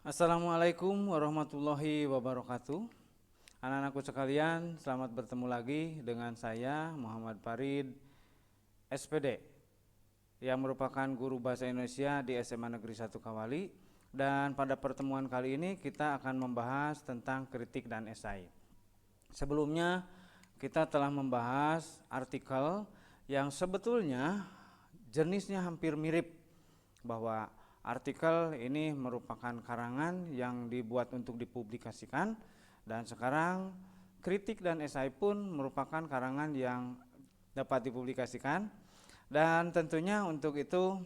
Assalamualaikum warahmatullahi wabarakatuh. Anak-anakku sekalian, selamat bertemu lagi dengan saya Muhammad Farid SPD yang merupakan guru bahasa Indonesia di SMA Negeri 1 Kawali. Dan pada pertemuan kali ini kita akan membahas tentang kritik dan esai. Sebelumnya kita telah membahas artikel yang sebetulnya jenisnya hampir mirip, bahwa artikel ini merupakan karangan yang dibuat untuk dipublikasikan, dan sekarang kritik dan esai pun merupakan karangan yang dapat dipublikasikan. Dan tentunya untuk itu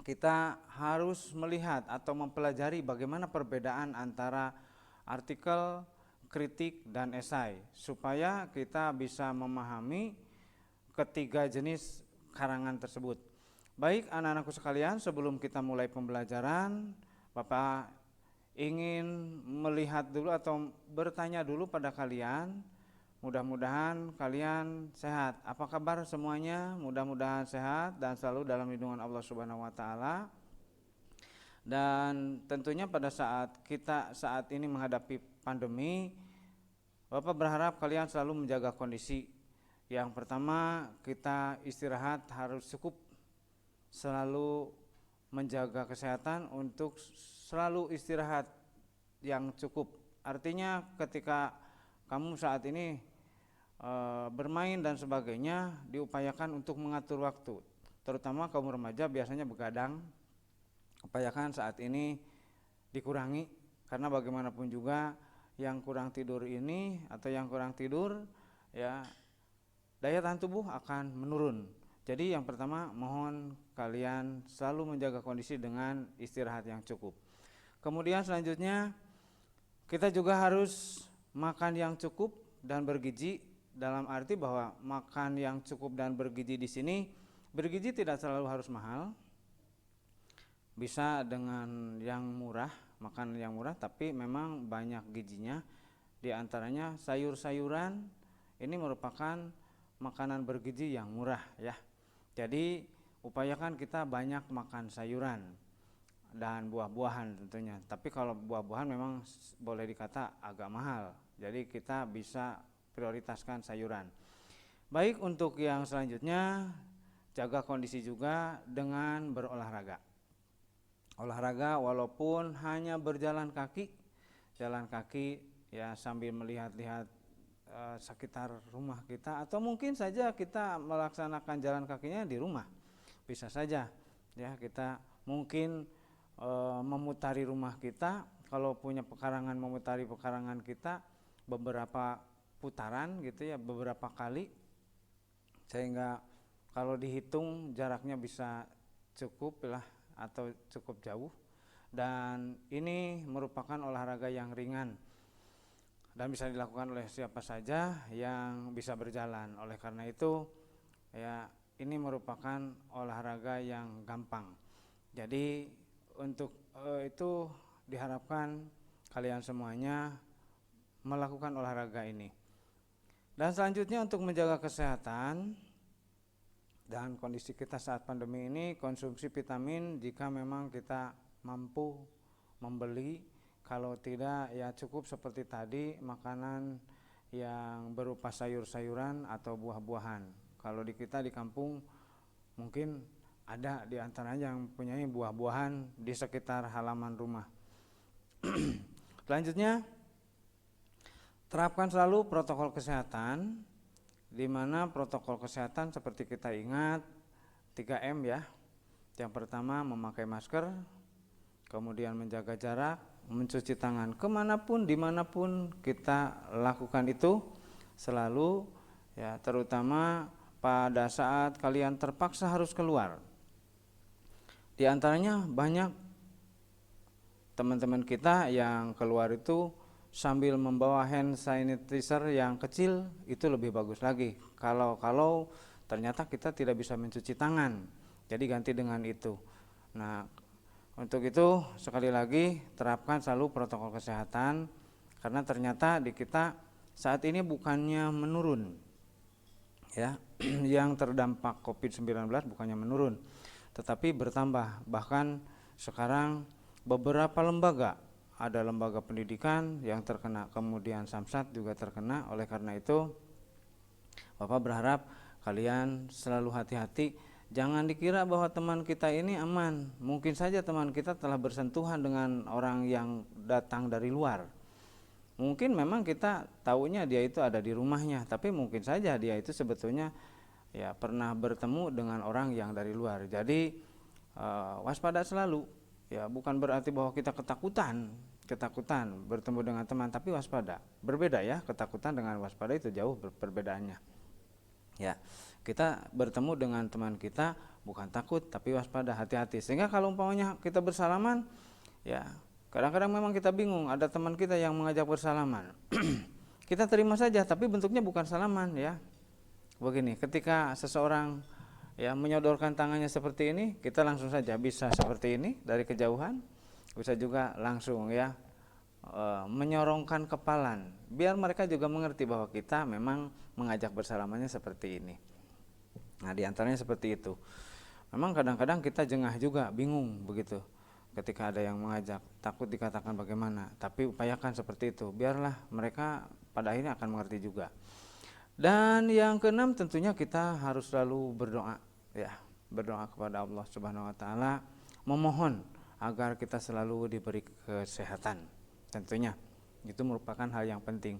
kita harus melihat atau mempelajari bagaimana perbedaan antara artikel, kritik, dan esai supaya kita bisa memahami ketiga jenis karangan tersebut. Baik anak-anakku sekalian, sebelum kita mulai pembelajaran, Bapak ingin melihat dulu atau bertanya dulu pada kalian. Mudah-mudahan kalian sehat. Apa kabar semuanya? Mudah-mudahan sehat dan selalu dalam lindungan Allah Subhanahu wa taala. Dan tentunya pada saat kita saat ini menghadapi pandemi, Bapak berharap kalian selalu menjaga kondisi. Yang pertama, kita istirahat harus cukup, selalu menjaga kesehatan untuk selalu istirahat yang cukup. Artinya ketika kamu saat ini bermain dan sebagainya, diupayakan untuk mengatur waktu. Terutama kaum remaja biasanya begadang, upayakan saat ini dikurangi, karena bagaimanapun juga yang kurang tidur ini atau yang kurang tidur ya, daya tahan tubuh akan menurun. Jadi yang pertama, mohon kalian selalu menjaga kondisi dengan istirahat yang cukup. Kemudian selanjutnya kita juga harus makan yang cukup dan bergizi, dalam arti bahwa makan yang cukup dan bergizi di sini, bergizi tidak selalu harus mahal. Bisa dengan yang murah, makan yang murah tapi memang banyak gizinya. Di antaranya sayur-sayuran ini merupakan makanan bergizi yang murah ya. Jadi upayakan kita banyak makan sayuran dan buah-buahan tentunya. Tapi kalau buah-buahan memang boleh dikata agak mahal. Jadi kita bisa prioritaskan sayuran. Baik, untuk yang selanjutnya, jaga kondisi juga dengan berolahraga. Olahraga walaupun hanya berjalan kaki, jalan kaki ya, sambil melihat-lihat sekitar rumah kita, atau mungkin saja kita melaksanakan jalan kakinya di rumah, bisa saja ya. Kita mungkin memutari rumah kita, kalau punya pekarangan, memutari pekarangan kita beberapa putaran gitu ya, beberapa kali, sehingga kalau dihitung jaraknya bisa cukup lah atau cukup jauh. Dan ini merupakan olahraga yang ringan dan bisa dilakukan oleh siapa saja yang bisa berjalan. Oleh karena itu ya, ini merupakan olahraga yang gampang. Jadi untuk itu diharapkan kalian semuanya melakukan olahraga ini. Dan selanjutnya, untuk menjaga kesehatan dan kondisi kita saat pandemi ini, konsumsi vitamin jika memang kita mampu membeli. Kalau tidak ya cukup seperti tadi, makanan yang berupa sayur-sayuran atau buah-buahan. Kalau di kita di kampung mungkin ada di antaranya yang punyai buah-buahan di sekitar halaman rumah. Selanjutnya, terapkan selalu protokol kesehatan, di mana protokol kesehatan seperti kita ingat 3M ya. Yang pertama, memakai masker, kemudian menjaga jarak, mencuci tangan kemanapun dimanapun kita lakukan itu selalu ya, terutama pada saat kalian terpaksa harus keluar. Di antaranya banyak teman-teman kita yang keluar itu sambil membawa hand sanitizer yang kecil, itu lebih bagus lagi kalau ternyata kita tidak bisa mencuci tangan, jadi ganti dengan itu. Nah, untuk itu sekali lagi terapkan selalu protokol kesehatan, karena ternyata di kita saat ini bukannya menurun ya, yang terdampak COVID-19 bukannya menurun, tetapi bertambah. Bahkan sekarang beberapa lembaga, ada lembaga pendidikan yang terkena, kemudian Samsat juga terkena. Oleh karena itu Bapak berharap kalian selalu hati-hati. Jangan dikira bahwa teman kita ini aman. Mungkin saja teman kita telah bersentuhan dengan orang yang datang dari luar. Mungkin memang kita tahunya dia itu ada di rumahnya, tapi mungkin saja dia itu sebetulnya ya pernah bertemu dengan orang yang dari luar. Jadi waspada selalu. Ya, bukan berarti bahwa kita ketakutan bertemu dengan teman, tapi waspada. Berbeda ya, ketakutan dengan waspada itu jauh perbedaannya. Ya, kita bertemu dengan teman kita bukan takut tapi waspada, hati-hati. Sehingga kalau umpamanya kita bersalaman, ya kadang-kadang memang kita bingung, ada teman kita yang mengajak bersalaman. Kita terima saja tapi bentuknya bukan salaman ya. Begini, ketika seseorang ya menyodorkan tangannya seperti ini, kita langsung saja bisa seperti ini dari kejauhan, bisa juga langsung ya menyorongkan kepalan, biar mereka juga mengerti bahwa kita memang mengajak bersalamannya seperti ini. Nah, diantaranya seperti itu. Memang kadang-kadang kita jengah juga, bingung begitu ketika ada yang mengajak, takut dikatakan bagaimana, tapi upayakan seperti itu, biarlah mereka pada akhirnya akan mengerti juga. Dan yang keenam, tentunya kita harus selalu berdoa ya, berdoa kepada Allah Subhanahu wa taala, memohon agar kita selalu diberi kesehatan. Tentunya itu merupakan hal yang penting.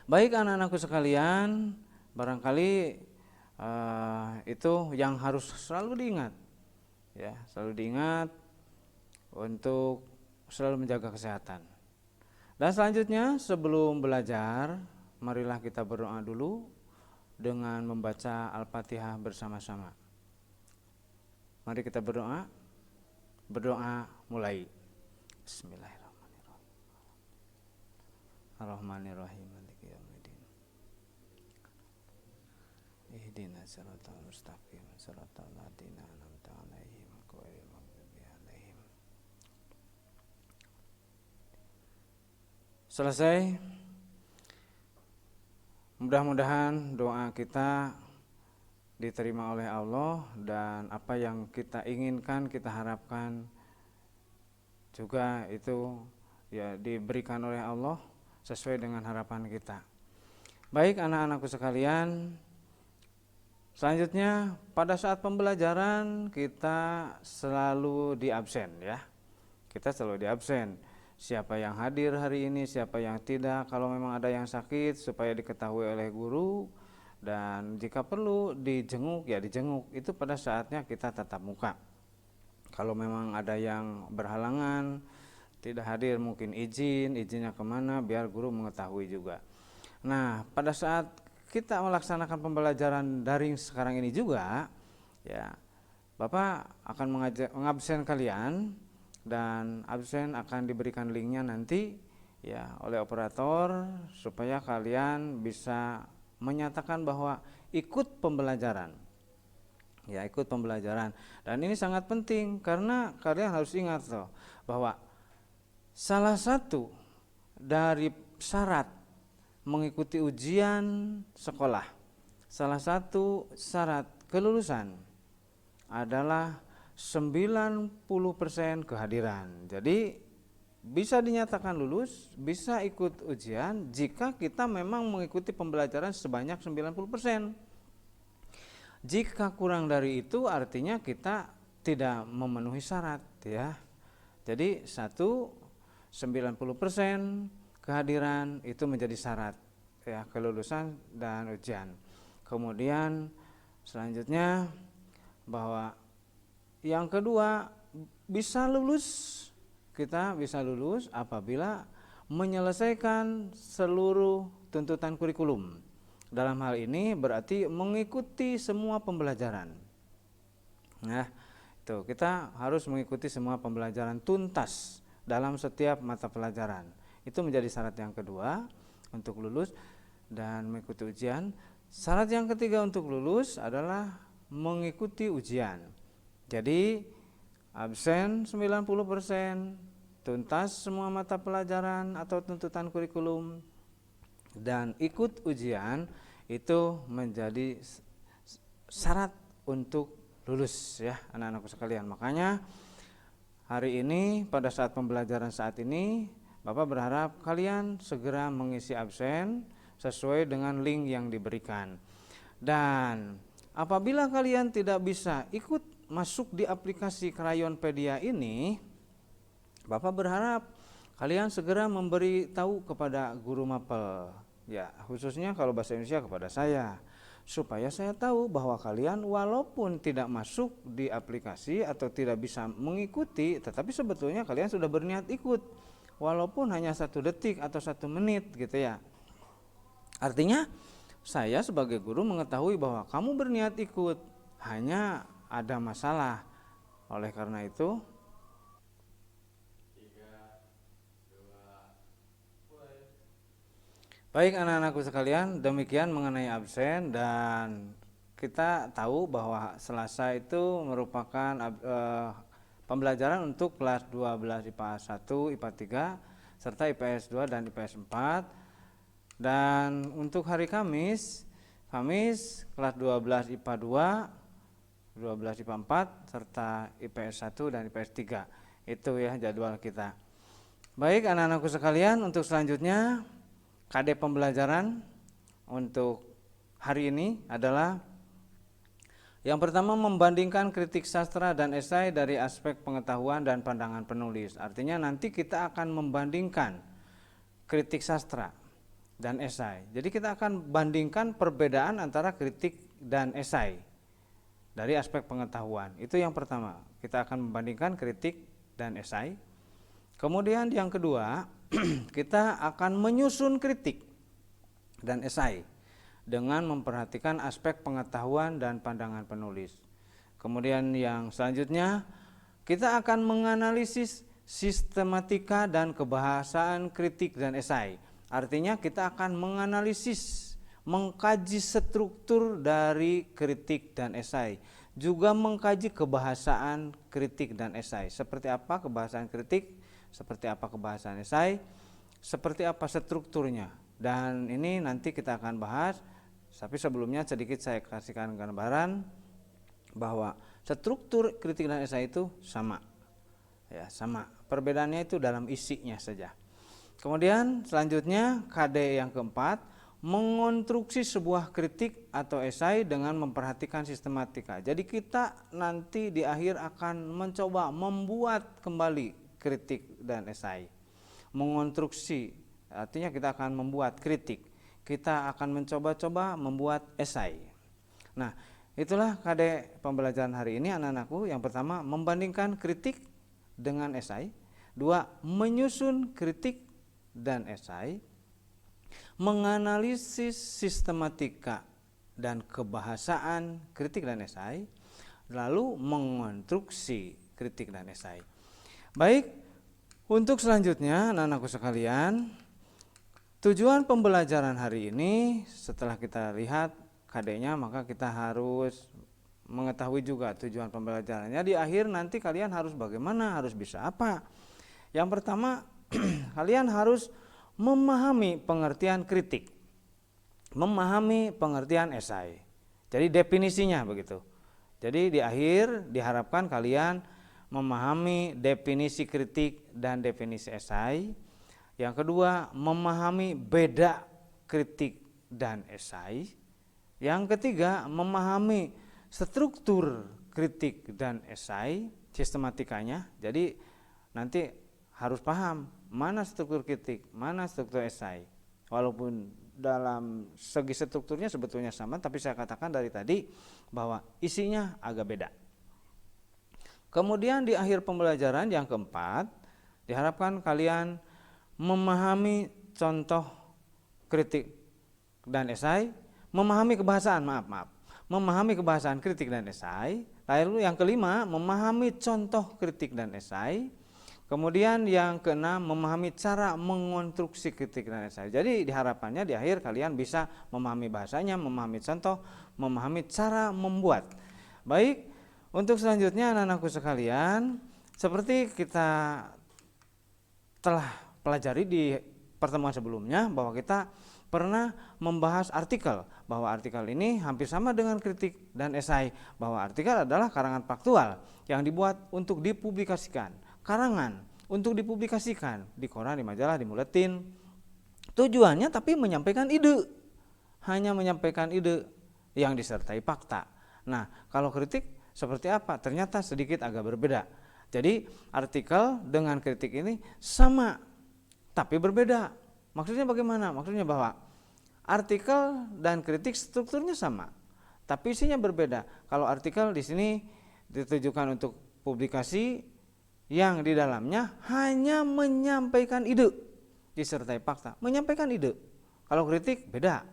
Baik anak-anakku sekalian, barangkali itu yang harus selalu diingat ya, selalu diingat untuk selalu menjaga kesehatan. Dan selanjutnya sebelum belajar, marilah kita berdoa dulu dengan membaca Al-Fatihah bersama-sama. Mari kita berdoa. Berdoa mulai. Bismillahirrahmanirrahim. Ar-Rahmanir-Rahim. Maliki yaumiddin. Ihdinas siratal mustaqim. Siratal ladzina an'amta 'alaihim ghairil maghdubi 'alaihim. Selesai. Mudah-mudahan doa kita diterima oleh Allah, dan apa yang kita inginkan, kita harapkan juga itu ya diberikan oleh Allah sesuai dengan harapan kita. Baik anak-anakku sekalian, selanjutnya pada saat pembelajaran kita selalu di absen ya. Kita selalu di absen. Siapa yang hadir hari ini, siapa yang tidak, kalau memang ada yang sakit supaya diketahui oleh guru, dan jika perlu dijenguk ya dijenguk. Itu pada saatnya kita tatap muka. Kalau memang ada yang berhalangan tidak hadir, mungkin izinnya kemana biar guru mengetahui juga. Nah, pada saat kita melaksanakan pembelajaran daring sekarang ini juga ya, Bapak akan mengabsen kalian, dan absen akan diberikan linknya nanti ya oleh operator supaya kalian bisa menyatakan bahwa ikut pembelajaran ya, ikut pembelajaran. Dan ini sangat penting karena kalian harus ingat loh bahwa salah satu dari syarat mengikuti ujian sekolah, salah satu syarat kelulusan adalah 90% kehadiran. Jadi bisa dinyatakan lulus, bisa ikut ujian jika kita memang mengikuti pembelajaran sebanyak 90%. Jika kurang dari itu artinya kita tidak memenuhi syarat ya. Jadi 90% kehadiran itu menjadi syarat ya, kelulusan dan ujian. Kemudian selanjutnya bahwa yang kedua, bisa lulus, kita bisa lulus apabila menyelesaikan seluruh tuntutan kurikulum. Dalam hal ini berarti mengikuti semua pembelajaran. Nah, itu kita harus mengikuti semua pembelajaran tuntas dalam setiap mata pelajaran. Itu menjadi syarat yang kedua untuk lulus dan mengikuti ujian. Syarat yang ketiga untuk lulus adalah mengikuti ujian. Jadi absen 90%, tuntas semua mata pelajaran atau tuntutan kurikulum, dan ikut ujian itu menjadi syarat untuk lulus ya anak-anakku sekalian. Makanya hari ini, pada saat pembelajaran saat ini, Bapak berharap kalian segera mengisi absen sesuai dengan link yang diberikan. Dan apabila kalian tidak bisa ikut masuk di aplikasi Crayonpedia ini, Bapak berharap kalian segera memberi tahu kepada guru mapel, ya khususnya kalau bahasa Indonesia kepada saya, supaya saya tahu bahwa kalian walaupun tidak masuk di aplikasi atau tidak bisa mengikuti, tetapi sebetulnya kalian sudah berniat ikut, walaupun hanya 1 detik atau 1 menit gitu ya. Artinya saya sebagai guru mengetahui bahwa kamu berniat ikut, hanya ada masalah. Oleh karena itu, baik anak-anakku sekalian, demikian mengenai absen. Dan kita tahu bahwa Selasa itu merupakan pembelajaran untuk kelas 12 IPA 1, IPA 3, serta IPS 2 dan IPS 4. Dan untuk hari Kamis kelas 12 IPA 2, 12 IPA 4, serta IPS 1 dan IPS 3. Itu ya jadwal kita. Baik anak-anakku sekalian, untuk selanjutnya KD pembelajaran untuk hari ini adalah yang pertama, membandingkan kritik sastra dan esai dari aspek pengetahuan dan pandangan penulis. Artinya nanti kita akan membandingkan kritik sastra dan esai. Jadi kita akan bandingkan perbedaan antara kritik dan esai dari aspek pengetahuan. Itu yang pertama, kita akan membandingkan kritik dan esai. Kemudian yang kedua, kita akan menyusun kritik dan esai dengan memperhatikan aspek pengetahuan dan pandangan penulis. Kemudian yang selanjutnya, kita akan menganalisis sistematika dan kebahasaan kritik dan esai. Artinya kita akan menganalisis, mengkaji struktur dari kritik dan esai, juga mengkaji kebahasaan kritik dan esai. Seperti apa kebahasaan kritik, seperti apa kebahasaan esai, seperti apa strukturnya. Dan ini nanti kita akan bahas, tapi sebelumnya sedikit saya kasihkan gambaran bahwa struktur kritik dan esai itu sama. Ya, sama. Perbedaannya itu dalam isinya saja. Kemudian selanjutnya KD yang keempat, mengonstruksi sebuah kritik atau esai dengan memperhatikan sistematika. Jadi kita nanti di akhir akan mencoba membuat kembali kritik dan esai. Mengonstruksi artinya kita akan membuat kritik, kita akan mencoba-coba membuat esai. Nah, itulah KD pembelajaran hari ini anak-anakku. Yang pertama, membandingkan kritik dengan esai. 2, menyusun kritik dan esai. Menganalisis sistematika dan kebahasaan kritik dan esai. Lalu mengonstruksi kritik dan esai. Baik, untuk selanjutnya anak-anakku sekalian, tujuan pembelajaran hari ini setelah kita lihat KD-nya, maka kita harus mengetahui juga tujuan pembelajarannya. Di akhir nanti kalian harus bagaimana, harus bisa apa. Yang pertama, kalian harus memahami pengertian kritik, memahami pengertian esai. Jadi definisinya begitu. Jadi di akhir diharapkan kalian memahami definisi kritik dan definisi esai. Yang kedua, memahami beda kritik dan esai. Yang ketiga, memahami struktur kritik dan esai, sistematikanya. Jadi nanti harus paham mana struktur kritik, mana struktur esai. Walaupun dalam segi strukturnya sebetulnya sama, tapi saya katakan dari tadi bahwa isinya agak beda. Kemudian di akhir pembelajaran yang keempat, diharapkan kalian memahami contoh kritik dan esai, memahami kebahasaan, memahami kebahasaan kritik dan esai. Lalu yang kelima, memahami contoh kritik dan esai. Kemudian yang keenam, memahami cara mengonstruksi kritik dan esai. Jadi diharapkannya di akhir kalian bisa memahami bahasanya, memahami contoh, memahami cara membuat. Baik, untuk selanjutnya anak-anakku sekalian, seperti kita telah pelajari di pertemuan sebelumnya bahwa kita pernah membahas artikel, bahwa artikel ini hampir sama dengan kritik dan esai, bahwa artikel adalah karangan faktual yang dibuat untuk dipublikasikan. karangan untuk dipublikasikan di koran, di majalah, di buletin. Tujuannya tapi menyampaikan ide, hanya menyampaikan ide yang disertai fakta. Nah, kalau kritik seperti apa? Ternyata sedikit agak berbeda. Jadi artikel dengan kritik ini sama tapi berbeda. Maksudnya bagaimana? Maksudnya bahwa artikel dan kritik strukturnya sama tapi isinya berbeda. Kalau artikel di sini ditujukan untuk publikasi yang di dalamnya hanya menyampaikan ide disertai fakta, menyampaikan ide. Kalau kritik beda.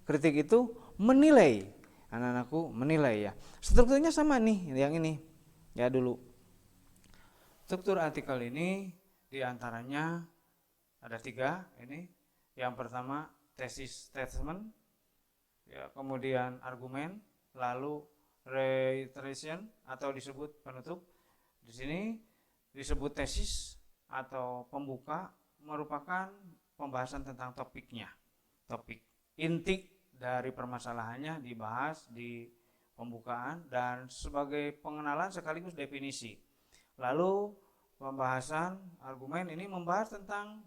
Kritik itu menilai. Anak-anakku menilai ya. Strukturnya sama nih yang ini. Ya dulu. Struktur artikel ini diantaranya ada 3 ini. Yang pertama thesis statement, ya, kemudian argumen, lalu reiteration atau disebut penutup. Di sini disebut tesis atau pembuka merupakan pembahasan tentang topiknya. Topik inti dari permasalahannya dibahas di pembukaan dan sebagai pengenalan sekaligus definisi. Lalu pembahasan argumen ini membahas tentang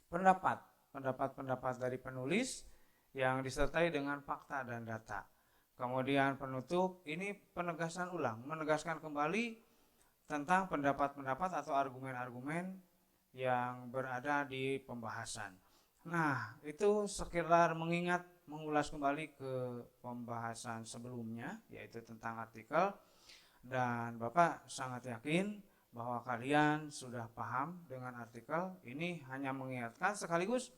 pendapat dari penulis yang disertai dengan fakta dan data. Kemudian penutup ini penegasan ulang, menegaskan kembali tentang pendapat-pendapat atau argumen-argumen yang berada di pembahasan. Nah, itu sekedar mengulas kembali ke pembahasan sebelumnya, yaitu tentang artikel. Dan Bapak sangat yakin bahwa kalian sudah paham dengan artikel. Ini hanya mengingatkan sekaligus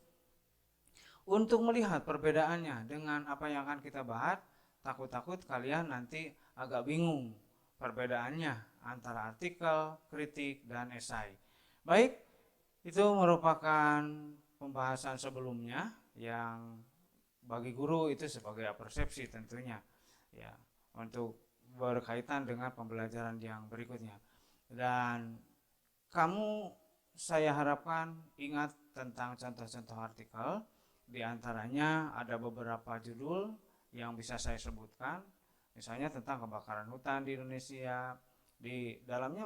untuk melihat perbedaannya dengan apa yang akan kita bahas. Takut-takut kalian nanti agak bingung perbedaannya antara artikel, kritik, dan esai. Baik, itu merupakan pembahasan sebelumnya yang bagi guru itu sebagai persepsi tentunya, ya, untuk berkaitan dengan pembelajaran yang berikutnya. Dan kamu saya harapkan ingat tentang contoh-contoh artikel. Di antaranya ada beberapa judul yang bisa saya sebutkan, misalnya tentang kebakaran hutan di Indonesia. Di dalamnya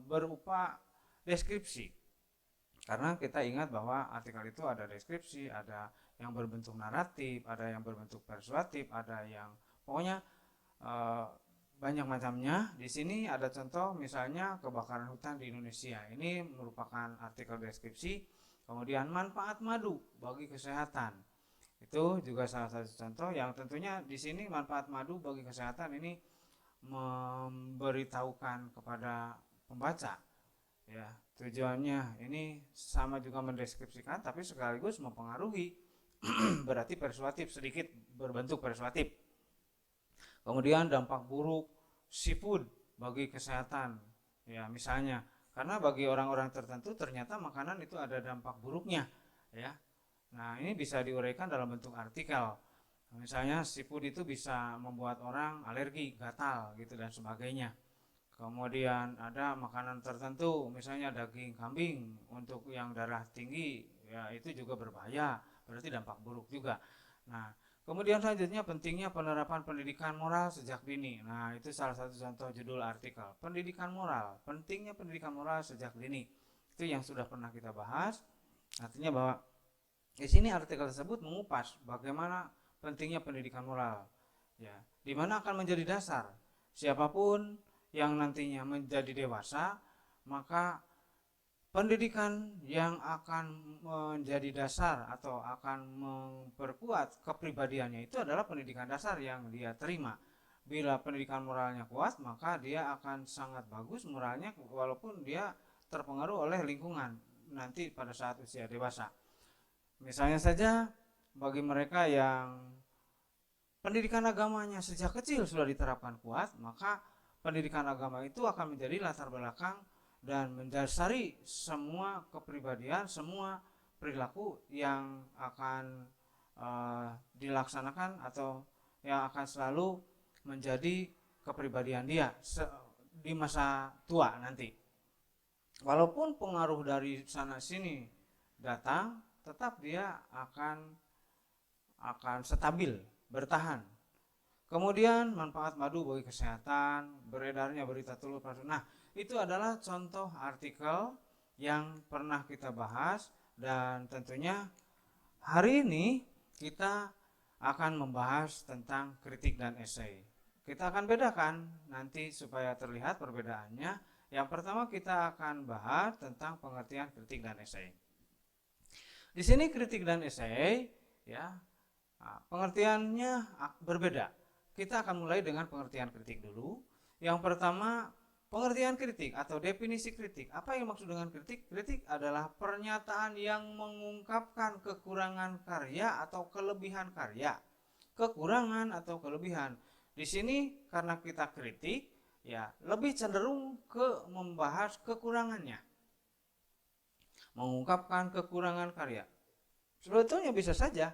berupa deskripsi, karena kita ingat bahwa artikel itu ada deskripsi, ada yang berbentuk naratif, ada yang berbentuk persuasif, ada yang pokoknya banyak macamnya. Di sini ada contoh misalnya kebakaran hutan di Indonesia. Ini merupakan artikel deskripsi. Kemudian manfaat madu bagi kesehatan. Itu juga salah satu contoh yang tentunya di sini manfaat madu bagi kesehatan ini memberitahukan kepada pembaca, ya, tujuannya ini sama juga mendeskripsikan tapi sekaligus mempengaruhi. Berarti persuasif, sedikit berbentuk persuasif. Kemudian dampak buruk seafood bagi kesehatan, ya, misalnya karena bagi orang-orang tertentu ternyata makanan itu ada dampak buruknya, ya. Nah, ini bisa diuraikan dalam bentuk artikel. Misalnya seafood itu bisa membuat orang alergi, gatal gitu dan sebagainya. Kemudian ada makanan tertentu, misalnya daging kambing untuk yang darah tinggi, ya itu juga berbahaya, berarti dampak buruk juga. Nah, kemudian selanjutnya pentingnya penerapan pendidikan moral sejak dini. Nah, itu salah satu contoh judul artikel. Pendidikan moral, pentingnya pendidikan moral sejak dini. Itu yang sudah pernah kita bahas. Artinya bahwa di sini artikel tersebut mengupas bagaimana pentingnya pendidikan moral, ya, di mana akan menjadi dasar siapapun yang nantinya menjadi dewasa, maka pendidikan yang akan menjadi dasar atau akan memperkuat kepribadiannya itu adalah pendidikan dasar yang dia terima. Bila pendidikan moralnya kuat, maka dia akan sangat bagus moralnya walaupun dia terpengaruh oleh lingkungan nanti pada saat usia dewasa. Misalnya saja bagi mereka yang pendidikan agamanya sejak kecil sudah diterapkan kuat, maka pendidikan agama itu akan menjadi latar belakang dan mendasari semua kepribadian, semua perilaku yang akan dilaksanakan atau yang akan selalu menjadi kepribadian dia di masa tua nanti. Walaupun pengaruh dari sana sini datang, tetap dia akan stabil, bertahan. Kemudian manfaat madu bagi kesehatan, beredarnya berita telur palsu. Nah, itu adalah contoh artikel yang pernah kita bahas, dan tentunya hari ini kita akan membahas tentang kritik dan esai. Kita akan bedakan nanti supaya terlihat perbedaannya. Yang pertama kita akan bahas tentang pengertian kritik dan esai. Di sini kritik dan esai ya, pengertiannya berbeda. Kita akan mulai dengan pengertian kritik dulu. Yang pertama, pengertian kritik atau definisi kritik. Apa yang maksud dengan kritik? Kritik adalah pernyataan yang mengungkapkan kekurangan karya atau kelebihan karya. Kekurangan atau kelebihan. Di sini karena kita kritik, ya lebih cenderung ke membahas kekurangannya. Mengungkapkan kekurangan karya. Sebetulnya bisa saja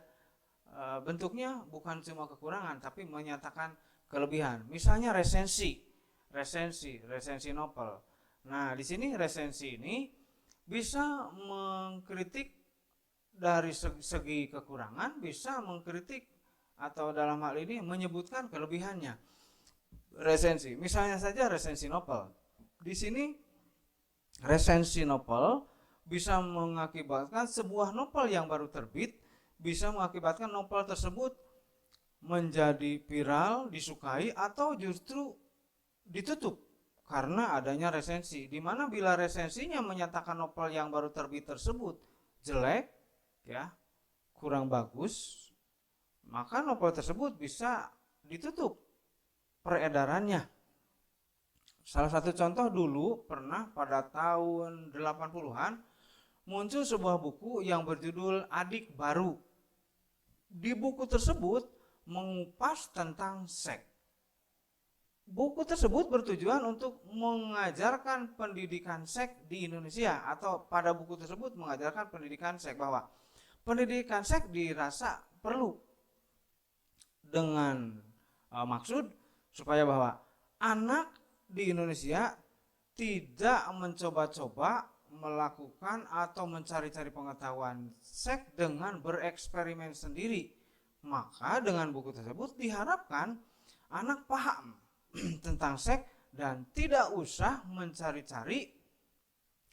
bentuknya bukan cuma kekurangan, tapi menyatakan kelebihan. Misalnya resensi novel. Nah, di sini resensi ini bisa mengkritik dari segi kekurangan, bisa mengkritik atau dalam hal ini menyebutkan kelebihannya. Resensi, misalnya saja resensi novel. Di sini resensi novel bisa mengakibatkan sebuah novel yang baru terbit bisa mengakibatkan novel tersebut menjadi viral, disukai, atau justru ditutup karena adanya resensi. Dimana bila resensinya menyatakan novel yang baru terbit tersebut jelek, ya kurang bagus, maka novel tersebut bisa ditutup peredarannya. Salah satu contoh dulu pernah pada tahun 80-an muncul sebuah buku yang berjudul Adik Baru. Di buku tersebut mengupas tentang seks. Buku tersebut bertujuan untuk mengajarkan pendidikan seks di Indonesia, atau pada buku tersebut mengajarkan pendidikan seks, bahwa pendidikan seks dirasa perlu dengan maksud supaya bahwa anak di Indonesia tidak mencoba-coba melakukan atau mencari-cari pengetahuan seks dengan bereksperimen sendiri. Maka dengan buku tersebut diharapkan anak paham tentang seks dan tidak usah mencari-cari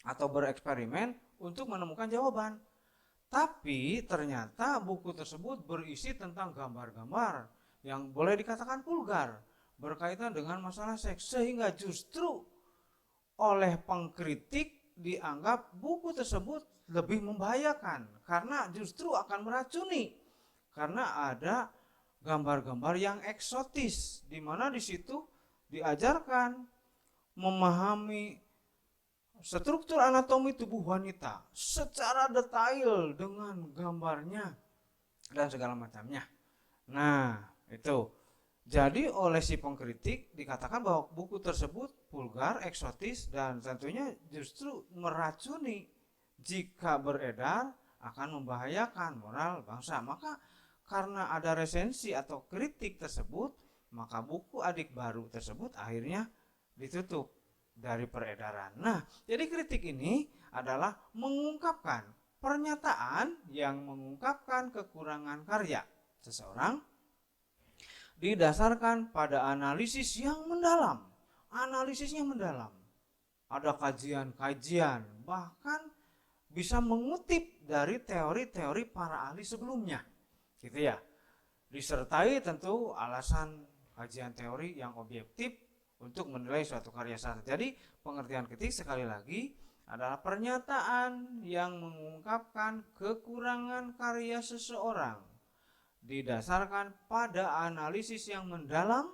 atau bereksperimen untuk menemukan jawaban. Tapi ternyata buku tersebut berisi tentang gambar-gambar yang boleh dikatakan vulgar berkaitan dengan masalah seks, sehingga justru oleh pengkritik dianggap buku tersebut lebih membahayakan karena justru akan meracuni, karena ada gambar-gambar yang eksotis di mana di situ diajarkan memahami struktur anatomi tubuh wanita secara detail dengan gambarnya dan segala macamnya. Nah, itu. Jadi oleh si pengkritik dikatakan bahwa buku tersebut vulgar, eksotis, dan tentunya justru meracuni. Jika beredar akan membahayakan moral bangsa. Maka karena ada resensi atau kritik tersebut, maka buku Adik Baru tersebut akhirnya ditutup dari peredaran. Nah, jadi kritik ini adalah mengungkapkan pernyataan yang mengungkapkan kekurangan karya seseorang didasarkan pada analisis yang mendalam. Analisisnya mendalam. Ada kajian-kajian, bahkan bisa mengutip dari teori-teori para ahli sebelumnya. Gitu ya. Disertai tentu alasan kajian teori yang objektif untuk menilai suatu karya sastra. Jadi pengertian kritik sekali lagi adalah pernyataan yang mengungkapkan kekurangan karya seseorang didasarkan pada analisis yang mendalam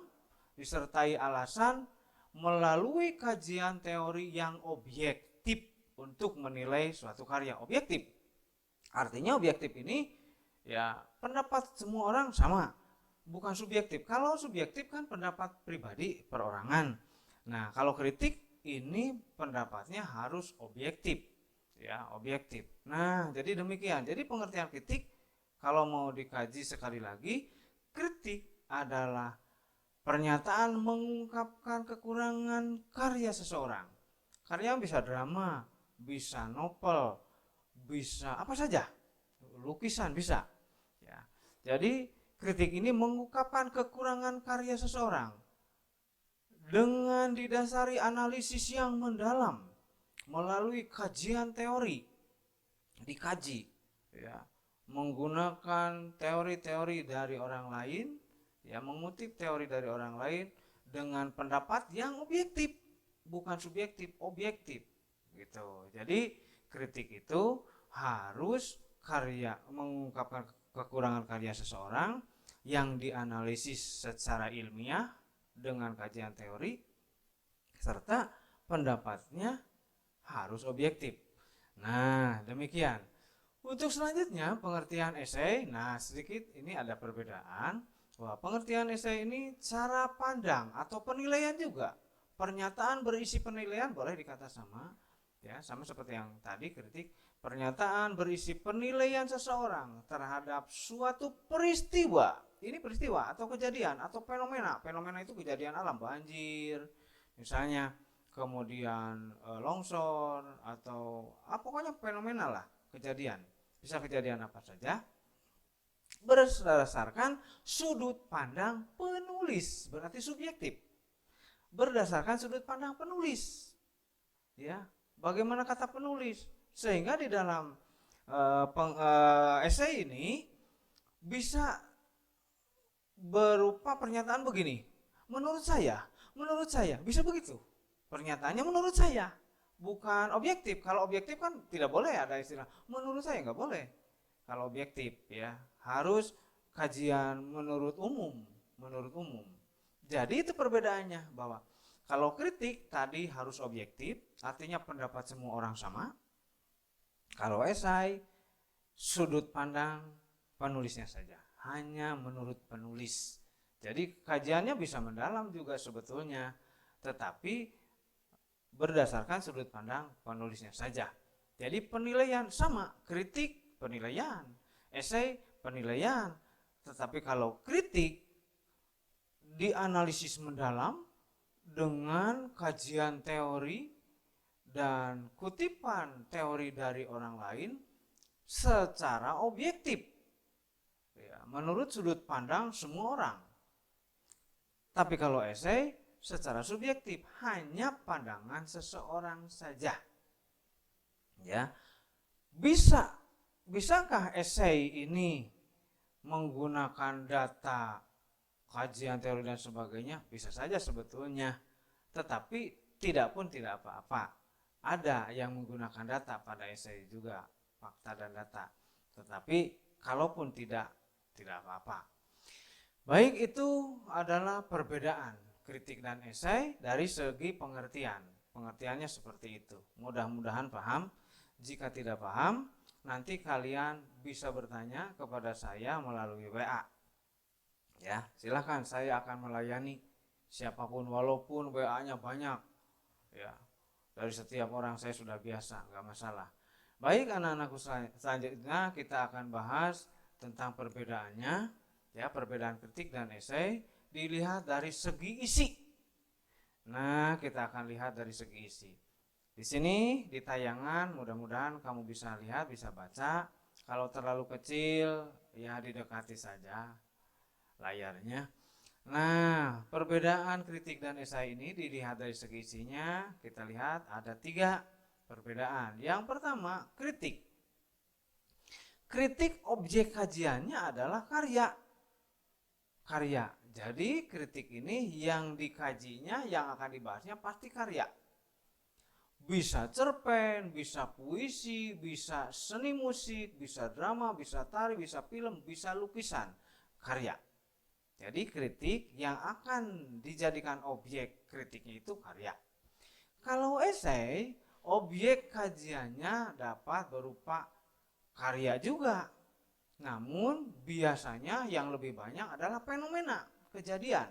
disertai alasan melalui kajian teori yang objektif untuk menilai suatu karya. Objektif artinya objektif ini ya pendapat semua orang sama, bukan subjektif. Kalau subjektif kan pendapat pribadi perorangan. Nah, kalau kritik ini pendapatnya harus objektif, ya objektif. Nah, jadi demikian. Jadi pengertian kritik kalau mau dikaji sekali lagi, kritik adalah pernyataan mengungkapkan kekurangan karya seseorang. Karya bisa drama, bisa novel, bisa apa saja, lukisan bisa. Ya. Jadi Kritik ini mengungkapkan kekurangan karya seseorang dengan didasari analisis yang mendalam melalui kajian teori, dikaji ya, menggunakan teori-teori dari orang lain, ya, mengutip teori dari orang lain dengan pendapat yang objektif, bukan subjektif, objektif gitu. Jadi kritik itu harus karya, mengungkapkan kekurangan karya seseorang yang dianalisis secara ilmiah dengan kajian teori, serta pendapatnya harus objektif. Nah, demikian. Untuk selanjutnya pengertian esai. Nah, sedikit ini ada perbedaan bahwa pengertian esai ini cara pandang atau penilaian juga. Pernyataan berisi penilaian boleh dikata sama, ya, sama seperti yang tadi kritik. Pernyataan berisi penilaian seseorang terhadap suatu peristiwa. Ini peristiwa atau kejadian atau fenomena. Fenomena itu kejadian alam, banjir misalnya, kemudian longsor atau pokoknya fenomena lah, kejadian. Bisa kejadian apa saja. Berdasarkan sudut pandang penulis, berarti subjektif. Berdasarkan sudut pandang penulis. Ya, bagaimana kata penulis? Sehingga di dalam esai ini bisa berupa pernyataan begini. Menurut saya bisa begitu. Pernyataannya menurut saya, bukan objektif. Kalau objektif kan tidak boleh ada istilah menurut saya, nggak boleh. Kalau objektif ya harus kajian menurut umum, Jadi itu perbedaannya, bahwa kalau kritik tadi harus objektif, artinya pendapat semua orang sama. Kalau esai, sudut pandang penulisnya saja, hanya menurut penulis. Jadi kajiannya bisa mendalam juga sebetulnya, tetapi berdasarkan sudut pandang penulisnya saja. Jadi penilaian sama, kritik penilaian, esai penilaian. Tetapi kalau kritik dianalisis mendalam dengan kajian teori dan kutipan teori dari orang lain secara objektif, ya, menurut sudut pandang semua orang. Tapi kalau esai secara subjektif, hanya pandangan seseorang saja. Ya, bisakah esai ini menggunakan data, kajian teori dan sebagainya? Bisa saja sebetulnya, tetapi tidak apa-apa. Ada yang menggunakan data pada esai juga, fakta dan data. Tetapi kalaupun tidak apa-apa. Baik, itu adalah perbedaan kritik dan esai dari segi pengertian. Pengertiannya seperti itu. Mudah-mudahan paham. Jika tidak paham, nanti kalian bisa bertanya kepada saya melalui WA. Ya, silakan, saya akan melayani siapapun, walaupun WA-nya banyak. Ya, dari setiap orang saya sudah biasa, nggak masalah. Baik anak-anakku, selanjutnya kita akan bahas tentang perbedaannya, ya, perbedaan kritik dan esai dilihat dari segi isi. Nah, kita akan lihat dari segi isi. Di sini di tayangan mudah-mudahan kamu bisa lihat, bisa baca. Kalau terlalu kecil ya didekati saja layarnya. Nah, perbedaan kritik dan esai ini dilihat dari segi isinya. Kita lihat ada 3 perbedaan. Yang pertama, kritik. Kritik objek kajiannya adalah karya. Jadi kritik ini yang dikajinya, yang akan dibahasnya pasti karya. Bisa cerpen, bisa puisi, bisa seni musik, bisa drama, bisa tari, bisa film, bisa lukisan, karya. Jadi kritik yang akan dijadikan objek kritiknya itu karya. Kalau esai, objek kajiannya dapat berupa karya juga. Namun biasanya yang lebih banyak adalah fenomena, kejadian.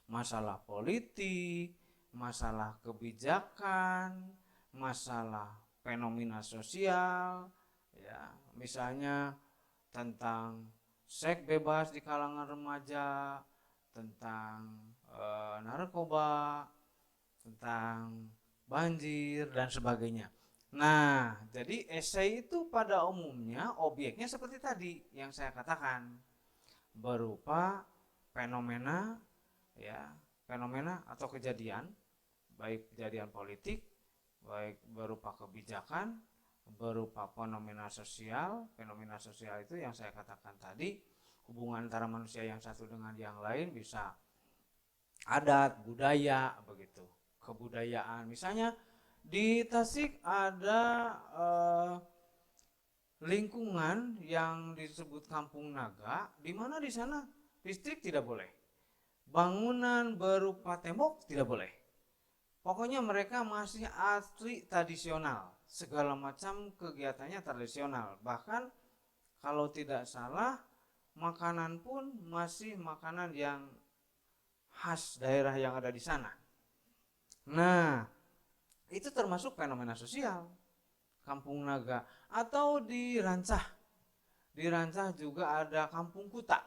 Masalah politik, masalah kebijakan, masalah fenomena sosial, ya, misalnya tentang seks bebas di kalangan remaja, tentang narkoba, tentang banjir dan sebagainya. Nah, jadi esai itu pada umumnya objeknya seperti tadi yang saya katakan. berupa fenomena, ya, fenomena atau kejadian, baik kejadian politik, baik berupa kebijakan, berupa fenomena sosial. Fenomena sosial itu yang saya katakan tadi, hubungan antara manusia yang satu dengan yang lain, bisa adat, budaya, begitu, kebudayaan. Misalnya di Tasik ada lingkungan yang disebut Kampung Naga, di mana di sana listrik tidak boleh, bangunan berupa tembok tidak boleh. Pokoknya mereka masih asli tradisional, segala macam kegiatannya tradisional. Bahkan kalau tidak salah, makanan pun masih makanan yang khas daerah yang ada di sana. Nah, itu termasuk fenomena sosial Kampung Naga. Atau di Rancah juga ada Kampung Kuta.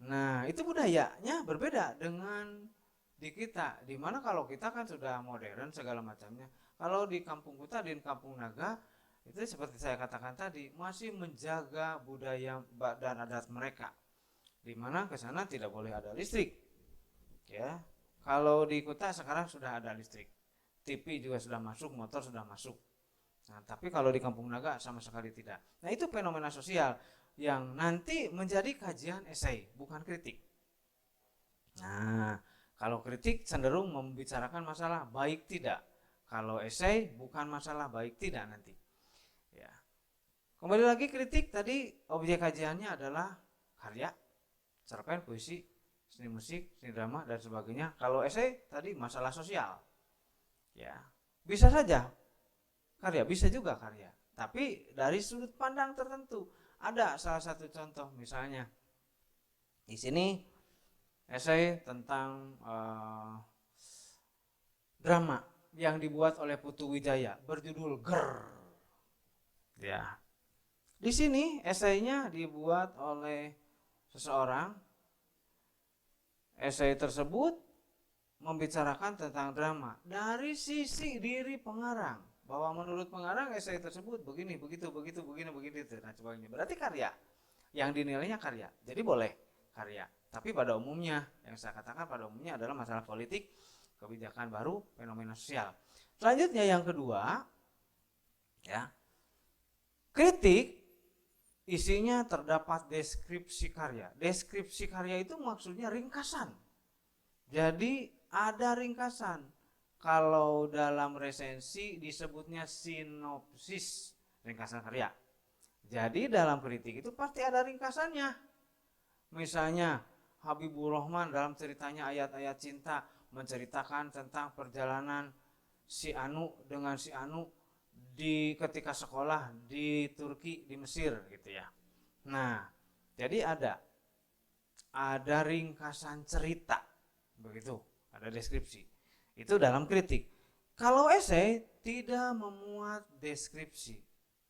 Nah, itu budayanya berbeda dengan di kita. Dimana kalau kita kan sudah modern segala macamnya. Kalau di Kampung Kuta, di Kampung Naga, itu seperti saya katakan tadi, masih menjaga budaya dan adat mereka. Dimana ke sana tidak boleh ada listrik. Ya, kalau di Kuta sekarang sudah ada listrik. TV juga sudah masuk, motor sudah masuk. Nah, tapi kalau di Kampung Naga sama sekali tidak. Nah, itu fenomena sosial yang nanti menjadi kajian esai, bukan kritik. Nah, kalau kritik cenderung membicarakan masalah baik tidak. Kalau esai bukan masalah baik tidak nanti. Ya. Kembali lagi, kritik tadi objek kajiannya adalah karya, cerpen, puisi, seni musik, seni drama dan sebagainya. Kalau esai tadi masalah sosial. Ya. Bisa saja karya, bisa juga karya, tapi dari sudut pandang tertentu. Ada salah satu contoh, misalnya di sini esai tentang drama yang dibuat oleh Putu Wijaya berjudul Ger. Ya, di sini esainya dibuat oleh seseorang. Esai tersebut membicarakan tentang drama dari sisi diri pengarang, bahwa menurut pengarang esai tersebut begini, begitu, begini, nah sebagainya. Berarti karya, yang dinilainya karya. Jadi boleh karya. Tapi pada umumnya, yang saya katakan pada umumnya adalah masalah politik, kebijakan baru, fenomena sosial. Selanjutnya yang kedua, ya, kritik isinya terdapat deskripsi karya. Deskripsi karya itu maksudnya ringkasan. Jadi ada ringkasan. Kalau dalam resensi disebutnya sinopsis, ringkasan karya. Jadi dalam kritik itu pasti ada ringkasannya. Misalnya Habibur Rahman dalam ceritanya Ayat-Ayat Cinta menceritakan tentang perjalanan si Anu dengan si Anu di ketika sekolah di Turki, di Mesir gitu ya. Nah, jadi ada ringkasan cerita, begitu, ada deskripsi. Itu dalam kritik. Kalau esai tidak memuat deskripsi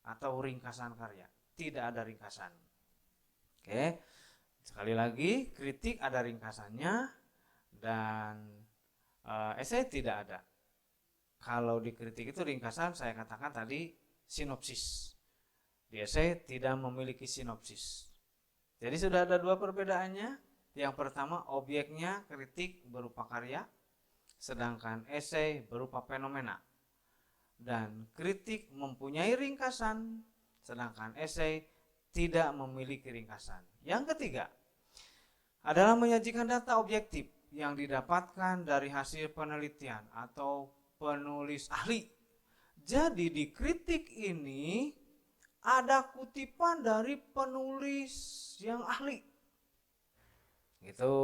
atau ringkasan karya, tidak ada ringkasan. Oke, sekali lagi, kritik ada ringkasannya dan esai tidak ada. Kalau di kritik itu ringkasan, saya katakan tadi sinopsis. Di esai tidak memiliki sinopsis. Jadi sudah ada dua perbedaannya. Yang pertama, objeknya kritik berupa karya, sedangkan esai berupa fenomena. Dan kritik mempunyai ringkasan, sedangkan esai tidak memiliki ringkasan. Yang ketiga adalah menyajikan data objektif yang didapatkan dari hasil penelitian atau penulis ahli. Jadi di kritik ini ada kutipan dari penulis yang ahli. Gitu.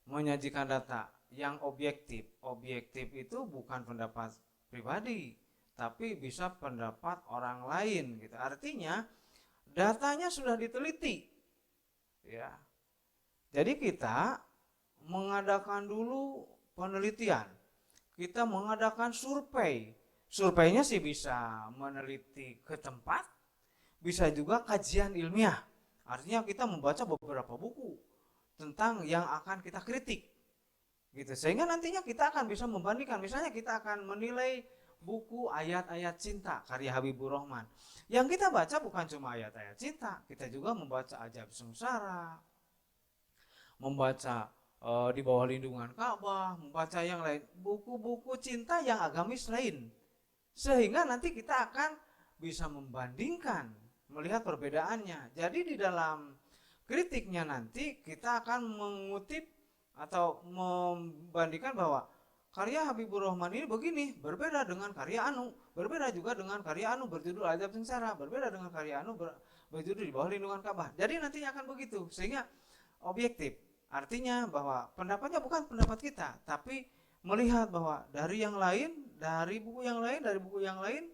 Menyajikan data yang objektif. Objektif itu bukan pendapat pribadi, tapi bisa pendapat orang lain gitu. Artinya datanya sudah diteliti. Ya. Jadi kita mengadakan dulu penelitian. Kita mengadakan survei. Surveinya sih bisa meneliti ke tempat, bisa juga kajian ilmiah. Artinya kita membaca beberapa buku tentang yang akan kita kritik. Gitu. Sehingga nantinya kita akan bisa membandingkan. Misalnya kita akan menilai buku Ayat-Ayat Cinta karya Habibur Rahman. Yang kita baca bukan cuma ayat-ayat cinta, kita juga membaca Ajab Sengsara, membaca di bawah lindungan Ka'bah, membaca yang lain, buku-buku cinta yang agamis lain. Sehingga nanti kita akan bisa membandingkan, melihat perbedaannya. Jadi di dalam kritiknya nanti kita akan mengutip atau membandingkan bahwa karya Habibur Rahman ini begini, berbeda dengan karya Anu, berbeda juga dengan karya Anu berjudul Ajab Sengsara, berbeda dengan karya Anu berjudul Di Bawah Lindungan Ka'bah. Jadi nantinya akan begitu, sehingga objektif. Artinya bahwa pendapatnya bukan pendapat kita, tapi melihat bahwa dari yang lain, dari buku yang lain, dari buku yang lain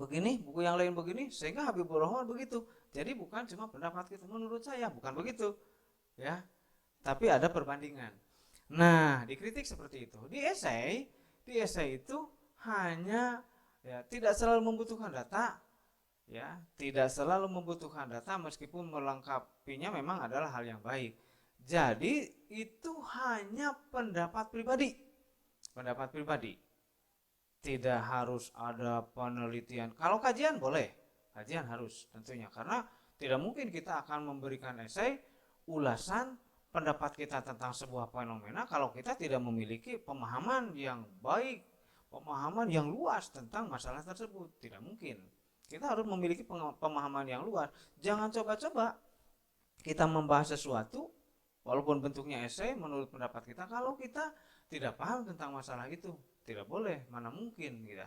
begini, buku yang lain begini, sehingga Habibur Rahman begitu. Jadi bukan cuma pendapat kita, menurut saya bukan begitu, ya. Tapi ada perbandingan. Nah, dikritik seperti itu. Di esai itu hanya ya tidak selalu membutuhkan data, ya, tidak selalu membutuhkan data meskipun melengkapinya memang adalah hal yang baik. Jadi itu hanya pendapat pribadi. Pendapat pribadi. Tidak harus ada penelitian. Kalau kajian boleh, kajian harus tentunya, karena tidak mungkin kita akan memberikan esai ulasan pendapat kita tentang sebuah fenomena kalau kita tidak memiliki pemahaman yang baik, pemahaman yang luas tentang masalah tersebut. Tidak mungkin. Kita harus memiliki pemahaman yang luas. Jangan coba-coba kita membahas sesuatu walaupun bentuknya esai menurut pendapat kita kalau kita tidak paham tentang masalah itu. Tidak boleh, mana mungkin gitu.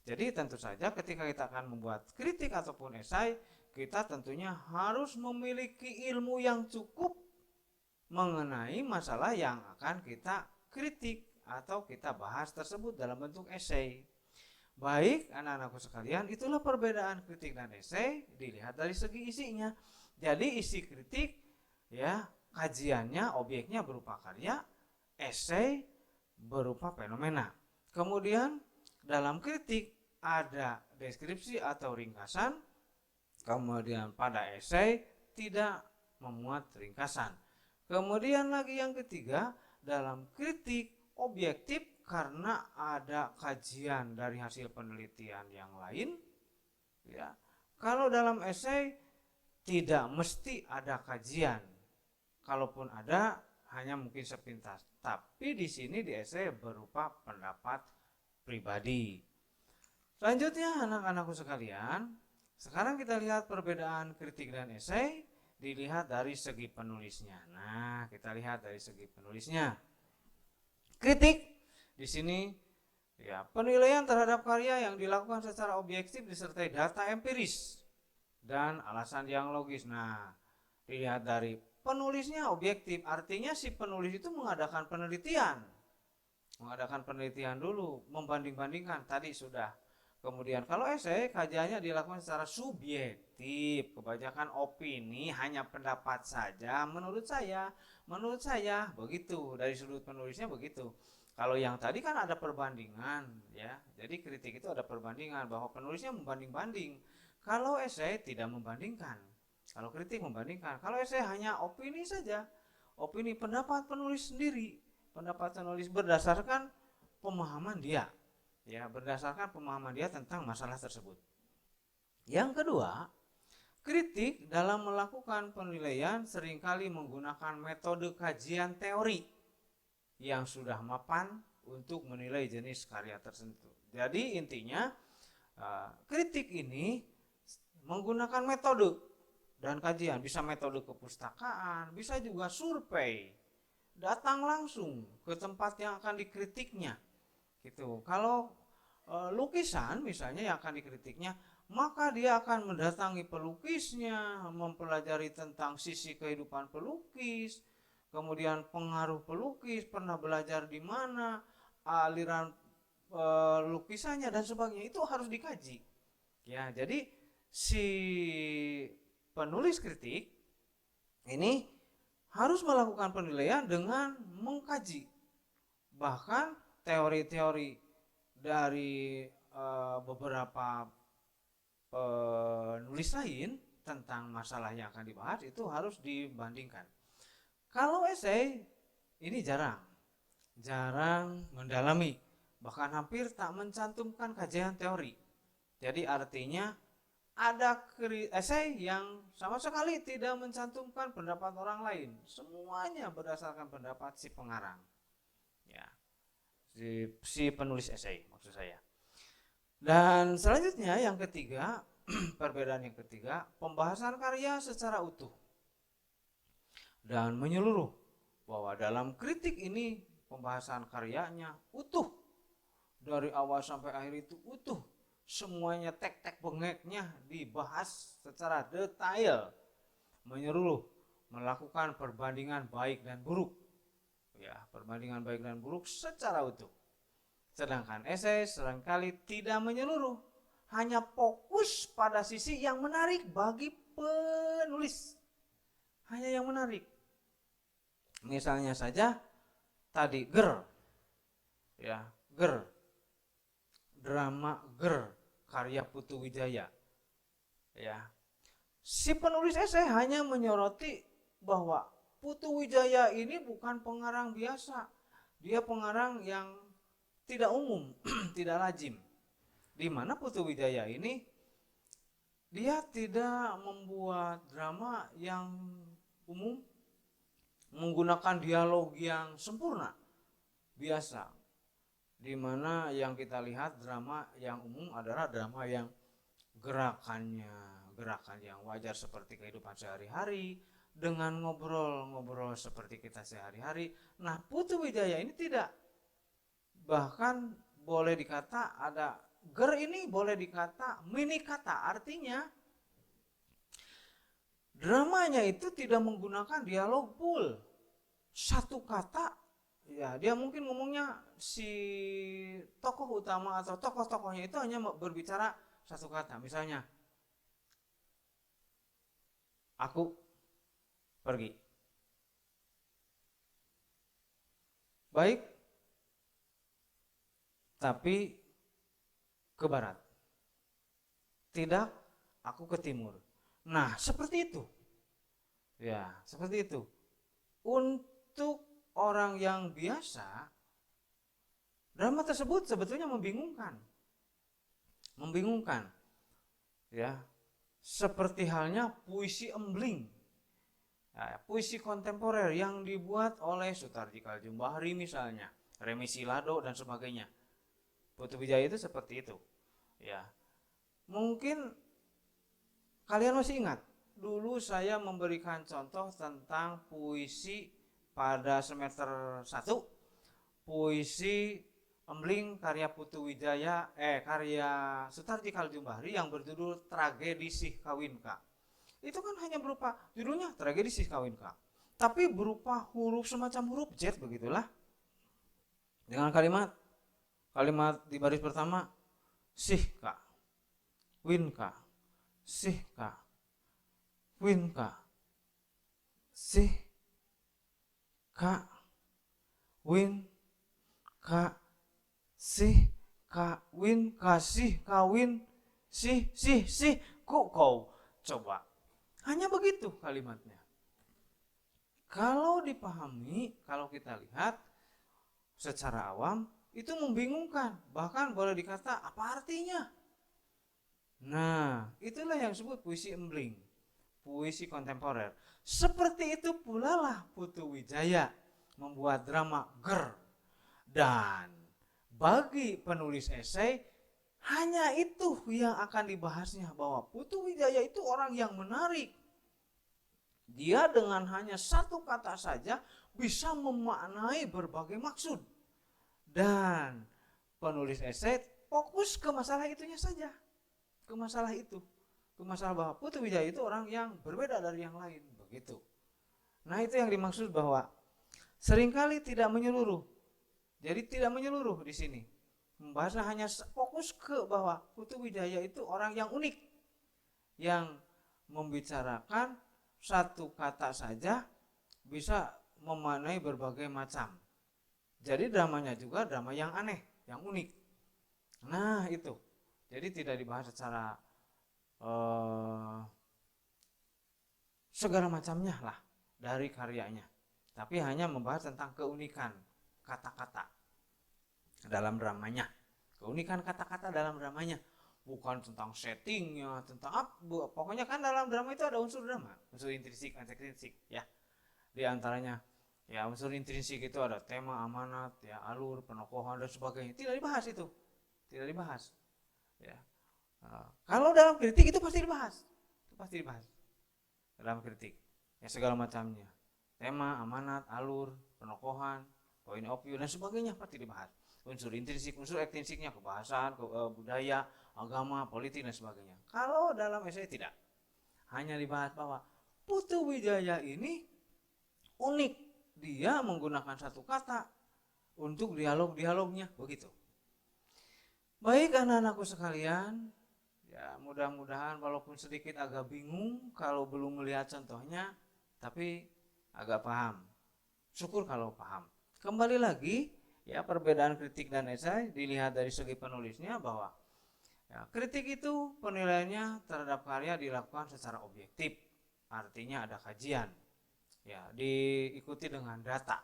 Jadi tentu saja ketika kita akan membuat kritik ataupun esai, kita tentunya harus memiliki ilmu yang cukup mengenai masalah yang akan kita kritik atau kita bahas tersebut dalam bentuk esai. Baik anak-anakku sekalian, itulah perbedaan kritik dan esai dilihat dari segi isinya. Jadi isi kritik, ya, kajiannya, objeknya berupa karya, esai berupa fenomena. Kemudian dalam kritik ada deskripsi atau ringkasan, kemudian pada esai tidak memuat ringkasan. Kemudian lagi yang ketiga, dalam kritik objektif karena ada kajian dari hasil penelitian yang lain, ya. Kalau dalam esai tidak mesti ada kajian, kalaupun ada hanya mungkin sepintas. Tapi di sini di esai berupa pendapat pribadi. Selanjutnya anak-anakku sekalian, sekarang kita lihat perbedaan kritik dan esai dilihat dari segi penulisnya. Nah, kita lihat dari segi penulisnya. Kritik di sini ya penilaian terhadap karya yang dilakukan secara objektif disertai data empiris dan alasan yang logis. Nah, dilihat dari penulisnya objektif, artinya si penulis itu mengadakan penelitian dulu, membanding-bandingkan, tadi sudah. Kemudian kalau esai kajiannya dilakukan secara subjektif, kebanyakan opini, hanya pendapat saja, menurut saya begitu, dari sudut penulisnya begitu. Kalau yang tadi kan ada perbandingan, ya, jadi kritik itu ada perbandingan, bahwa penulisnya membanding-banding. Kalau esai tidak membandingkan, kalau kritik membandingkan. Kalau esai hanya opini saja, opini, pendapat penulis sendiri, pendapat penulis berdasarkan pemahaman dia, ya, berdasarkan pemahaman dia tentang masalah tersebut. Yang kedua, kritik dalam melakukan penilaian seringkali menggunakan metode kajian teori yang sudah mapan untuk menilai jenis karya tertentu. Jadi intinya kritik ini menggunakan metode dan kajian, bisa metode kepustakaan, bisa juga survei, datang langsung ke tempat yang akan dikritiknya gitu. Kalau lukisan misalnya yang akan dikritiknya, maka dia akan mendatangi pelukisnya, mempelajari tentang sisi kehidupan pelukis, kemudian pengaruh pelukis, pernah belajar di mana, aliran lukisannya dan sebagainya, itu harus dikaji. Ya, jadi si penulis kritik ini harus melakukan penilaian dengan mengkaji bahkan teori-teori dari beberapa penulis lain tentang masalah yang akan dibahas, itu harus dibandingkan. Kalau esai ini jarang mendalami, bahkan hampir tak mencantumkan kajian teori. Jadi artinya ada esai yang sama sekali tidak mencantumkan pendapat orang lain, semuanya berdasarkan pendapat si pengarang, ya, si penulis esai maksud saya. Dan selanjutnya yang ketiga, perbedaan yang ketiga, pembahasan karya secara utuh dan menyeluruh, bahwa dalam kritik ini pembahasan karyanya utuh, dari awal sampai akhir itu utuh, semuanya tek-tek bengeknya dibahas secara detail, menyeluruh, melakukan perbandingan baik dan buruk, ya, perbandingan baik dan buruk secara utuh. Sedangkan esai seringkali tidak menyeluruh, hanya fokus pada sisi yang menarik bagi penulis, hanya yang menarik. Misalnya saja tadi ya, drama karya Putu Wijaya, ya. Si penulis esai hanya menyoroti bahwa Putu Wijaya ini bukan pengarang biasa, dia pengarang yang tidak umum, tidak lazim. Di mana Putu Wijaya ini dia tidak membuat drama yang umum, menggunakan dialog yang sempurna, biasa. Di mana yang kita lihat drama yang umum adalah drama yang gerakan yang wajar seperti kehidupan sehari-hari, dengan ngobrol-ngobrol seperti kita sehari-hari. Nah, Putu Wijaya ini tidak. Bahkan boleh dikata ada ini boleh dikata mini kata, artinya dramanya itu tidak menggunakan dialog full, satu kata, ya, dia mungkin ngomongnya si tokoh utama atau tokoh-tokohnya itu hanya berbicara satu kata, misalnya aku pergi, baik, tapi ke barat, tidak, aku ke timur. Nah, seperti itu, ya, seperti itu. Untuk orang yang biasa, drama tersebut sebetulnya membingungkan, ya, seperti halnya puisi embling, ya, puisi kontemporer yang dibuat oleh Sutarji Kaljubahri misalnya, Remi Silado dan sebagainya. Putu Wijaya itu seperti itu, ya. Mungkin kalian masih ingat, dulu saya memberikan contoh tentang puisi pada semester 1, puisi embling karya Putu Wijaya, karya Sutarji Kaljubahri yang berjudul Tragedi Sih Kawinka. Itu kan hanya berupa judulnya Tragedi Sih Kawinka, tapi berupa huruf semacam huruf Z begitulah, dengan kalimat di baris pertama, sih kak, win kak, sih kak, win kak, sih kak, win kak, sih kawin, kasih kawin, sih kok kau. Coba, hanya begitu kalimatnya. Kalau dipahami, kalau kita lihat secara awam, itu membingungkan, bahkan boleh dikata apa artinya. Nah, itulah yang disebut puisi embling, puisi kontemporer. Seperti itu pula lah Putu Wijaya membuat drama dan bagi penulis esai hanya itu yang akan dibahasnya, bahwa Putu Wijaya itu orang yang menarik. Dia dengan hanya satu kata saja bisa memaknai berbagai maksud. Dan penulis esai fokus ke masalah itunya saja, ke masalah itu, ke masalah bahwa Putu Wijaya itu orang yang berbeda dari yang lain, begitu. Nah, itu yang dimaksud bahwa seringkali tidak menyeluruh. Jadi tidak menyeluruh di sini. Membahasnya hanya fokus ke bahwa Putu Wijaya itu orang yang unik, yang membicarakan satu kata saja bisa memaknai berbagai macam. Jadi dramanya juga drama yang aneh, yang unik. Nah, itu. Jadi tidak dibahas secara segala macamnya lah dari karyanya, tapi hanya membahas tentang keunikan kata-kata dalam dramanya, keunikan kata-kata dalam dramanya. bukan tentang settingnya, tentang apa, pokoknya kan dalam drama itu ada unsur drama, unsur intrinsik, ekstrinsik, ya. Di antaranya, ya unsur intrinsik itu ada tema, amanat, ya alur, penokohan dan sebagainya. Tidak dibahas itu, tidak dibahas. Ya. Kalau dalam kritik itu pasti dibahas, dalam kritik, ya segala macamnya, tema, amanat, alur, penokohan, point of view dan sebagainya pasti dibahas. Unsur intrinsik, unsur ekstrinsiknya, kebahasan, budaya, agama, politik dan sebagainya. Kalau dalam esai tidak, hanya dibahas bahwa Putu Wijaya ini unik, dia menggunakan satu kata untuk dialognya, begitu. Baik anak-anakku sekalian, ya mudah-mudahan walaupun sedikit agak bingung kalau belum melihat contohnya, tapi agak paham. Syukur kalau paham. Kembali lagi, ya perbedaan kritik dan esai dilihat dari segi penulisnya bahwa ya, kritik itu penilaiannya terhadap karya dilakukan secara objektif, artinya ada kajian, ya diikuti dengan data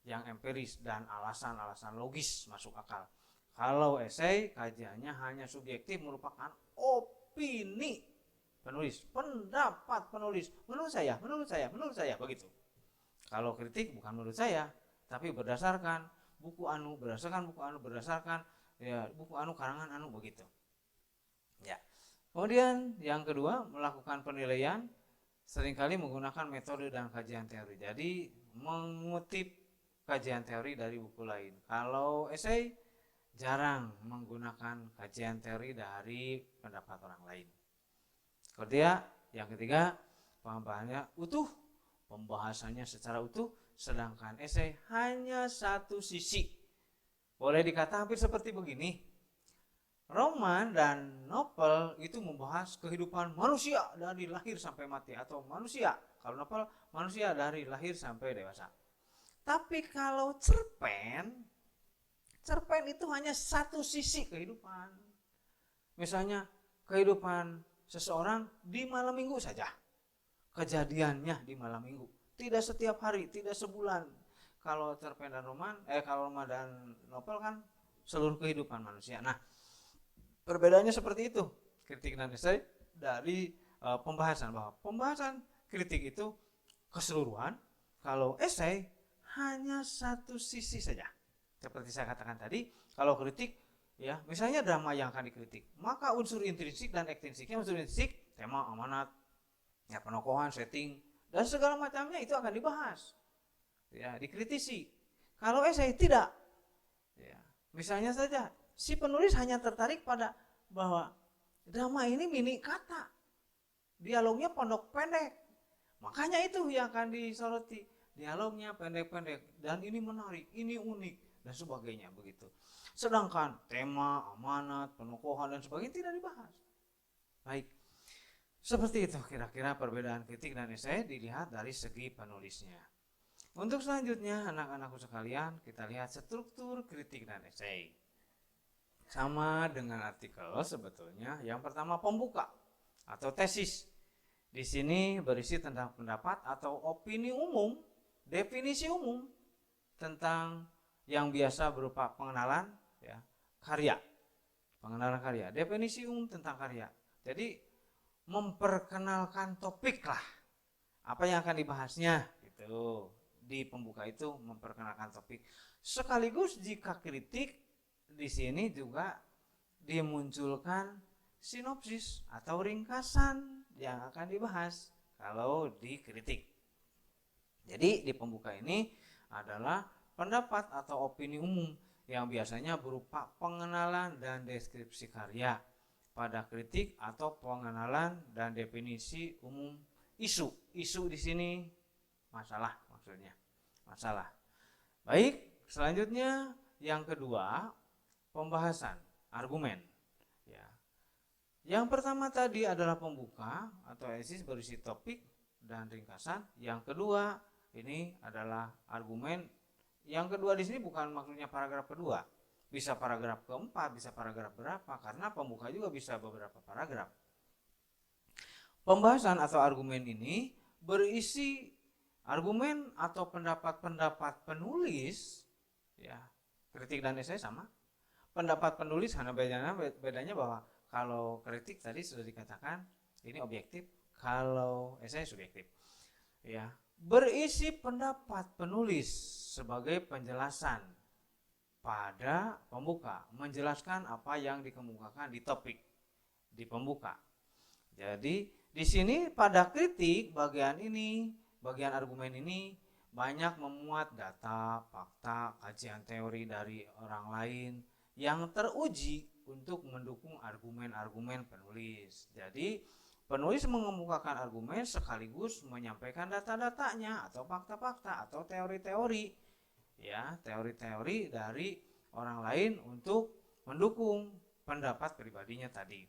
yang empiris dan alasan-alasan logis masuk akal. Kalau esai kajiannya hanya subjektif, merupakan opini penulis, pendapat penulis, menurut saya begitu. Kalau kritik bukan menurut saya, tapi berdasarkan buku anu, berdasarkan ya buku anu karangan anu, begitu. Ya. Kemudian yang kedua, melakukan penilaian seringkali menggunakan metode dan kajian teori. Jadi mengutip kajian teori dari buku lain. Kalau esai jarang menggunakan kajian teori dari pendapat orang lain. Kemudian yang ketiga, pemahamannya utuh, pembahasannya secara utuh, sedangkan esai hanya satu sisi. Boleh dikata hampir seperti begini, roman dan novel itu membahas kehidupan manusia dari lahir sampai mati, atau manusia, kalau novel manusia dari lahir sampai dewasa. Tapi kalau cerpen itu hanya satu sisi kehidupan. Misalnya kehidupan seseorang di malam minggu saja, kejadiannya di malam minggu, tidak setiap hari, tidak sebulan. Kalau cerpen dan kalau roman dan novel kan seluruh kehidupan manusia. Nah, perbedaannya seperti itu, kritik dan esai dari pembahasan, bahwa pembahasan kritik itu keseluruhan, kalau esai hanya satu sisi saja. Seperti saya katakan tadi, kalau kritik, ya misalnya drama yang akan dikritik, maka unsur intrinsik dan ekstrinsiknya, unsur intrinsik tema, amanat, ya penokohan, setting dan segala macamnya itu akan dibahas, ya dikritisi. Kalau esai tidak, ya misalnya saja si penulis hanya tertarik pada bahwa drama ini mini kata, dialognya pondok pendek, makanya itu yang akan disoroti, dialognya pendek-pendek dan ini menarik, ini unik dan sebagainya, begitu. Sedangkan tema, amanat, penokohan dan sebagainya tidak dibahas. Baik, seperti itu kira-kira perbedaan kritik dan esai dilihat dari segi penulisnya. Untuk selanjutnya anak-anakku sekalian, kita lihat struktur kritik dan esai. Sama dengan artikel sebetulnya. Yang pertama pembuka atau tesis. Di sini berisi tentang pendapat atau opini umum, definisi umum tentang yang biasa berupa pengenalan, ya, karya, pengenalan karya, definisi umum tentang karya. Jadi memperkenalkan topik lah, apa yang akan dibahasnya, gitu. Di pembuka itu memperkenalkan topik. Sekaligus jika kritik di sini juga dimunculkan sinopsis atau ringkasan yang akan dibahas kalau dikritik. Jadi di pembuka ini adalah pendapat atau opini umum yang biasanya berupa pengenalan dan deskripsi karya. Pada kritik atau pengenalan dan definisi umum isu. Isu di sini masalah, maksudnya masalah. Baik, selanjutnya yang kedua, pembahasan argumen. Ya. Yang pertama tadi adalah pembuka atau tesis berisi topik dan ringkasan. Yang kedua ini adalah argumen. Yang kedua di sini bukan maksudnya paragraf kedua, bisa paragraf keempat, bisa paragraf berapa, karena pembuka juga bisa beberapa paragraf. Pembahasan atau argumen ini berisi argumen atau pendapat-pendapat penulis, ya kritik dan esai sama. Pendapat penulis hanya bedanya bahwa kalau kritik tadi sudah dikatakan ini objektif, kalau esai subjektif. Ya, berisi pendapat penulis sebagai penjelasan pada pembuka, menjelaskan apa yang dikemukakan di topik di pembuka. Jadi di sini pada kritik bagian argumen ini banyak memuat data, fakta, kajian teori dari orang lain yang teruji untuk mendukung argumen-argumen penulis. Jadi penulis mengemukakan argumen sekaligus menyampaikan data-datanya atau fakta-fakta atau teori-teori, ya, teori-teori dari orang lain untuk mendukung pendapat pribadinya tadi.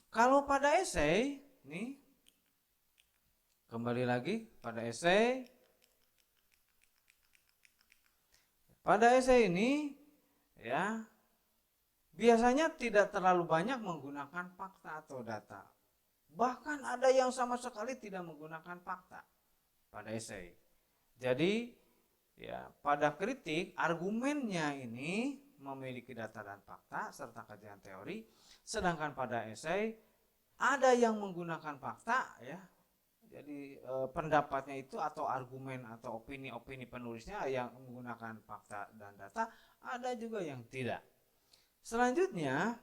Kalau pada esai, nih kembali lagi pada esai. Pada esai ini, ya, biasanya tidak terlalu banyak menggunakan fakta atau data. Bahkan ada yang sama sekali tidak menggunakan fakta pada esai. Jadi, ya, pada kritik argumennya ini memiliki data dan fakta serta kajian teori, sedangkan pada esai ada yang menggunakan fakta, ya. Jadi pendapatnya itu atau argumen atau opini penulisnya yang menggunakan fakta dan data, ada juga yang tidak. Selanjutnya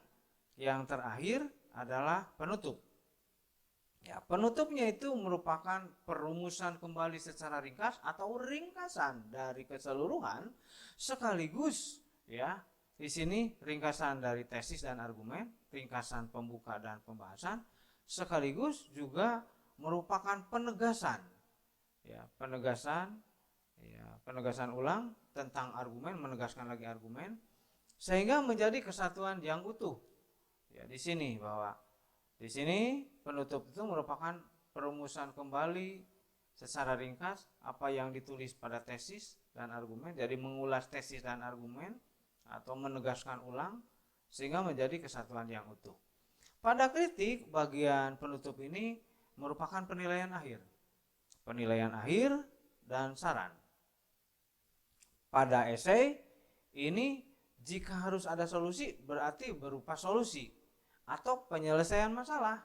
yang terakhir adalah penutup. Ya, penutupnya itu merupakan perumusan kembali secara ringkas atau ringkasan dari keseluruhan, sekaligus, ya, di sini ringkasan dari tesis dan argumen, ringkasan pembuka dan pembahasan, sekaligus juga merupakan penegasan, ya, penegasan ulang tentang argumen, menegaskan lagi argumen, sehingga menjadi kesatuan yang utuh. Ya, di sini bahwa di sini penutup itu merupakan perumusan kembali secara ringkas apa yang ditulis pada tesis dan argumen, jadi mengulas tesis dan argumen atau menegaskan ulang sehingga menjadi kesatuan yang utuh. Pada kritik, bagian penutup ini merupakan penilaian akhir dan saran. Pada esai ini jika harus ada solusi berarti berupa solusi atau penyelesaian masalah,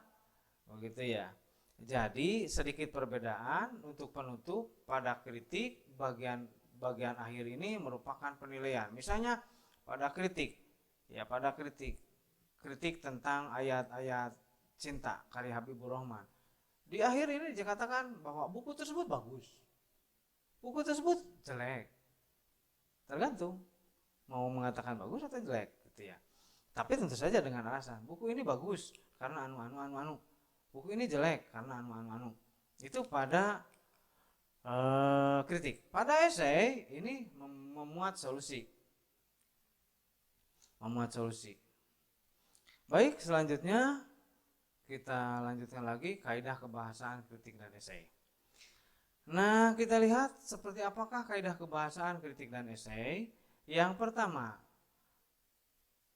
begitu ya. Jadi sedikit perbedaan untuk penutup. Pada kritik bagian akhir ini merupakan penilaian. Misalnya pada kritik tentang ayat-ayat cinta karya Habibur Rahman. Di akhir ini dikatakan bahwa buku tersebut bagus, buku tersebut jelek, tergantung mau mengatakan bagus atau jelek, gitu ya. Tapi tentu saja dengan alasan buku ini bagus karena anu, buku ini jelek karena anu. Itu pada kritik. Pada esai ini memuat solusi. Baik, selanjutnya kita lanjutkan lagi kaidah kebahasaan kritik dan esai. Nah, kita lihat seperti apakah kaidah kebahasaan kritik dan esai. Yang pertama,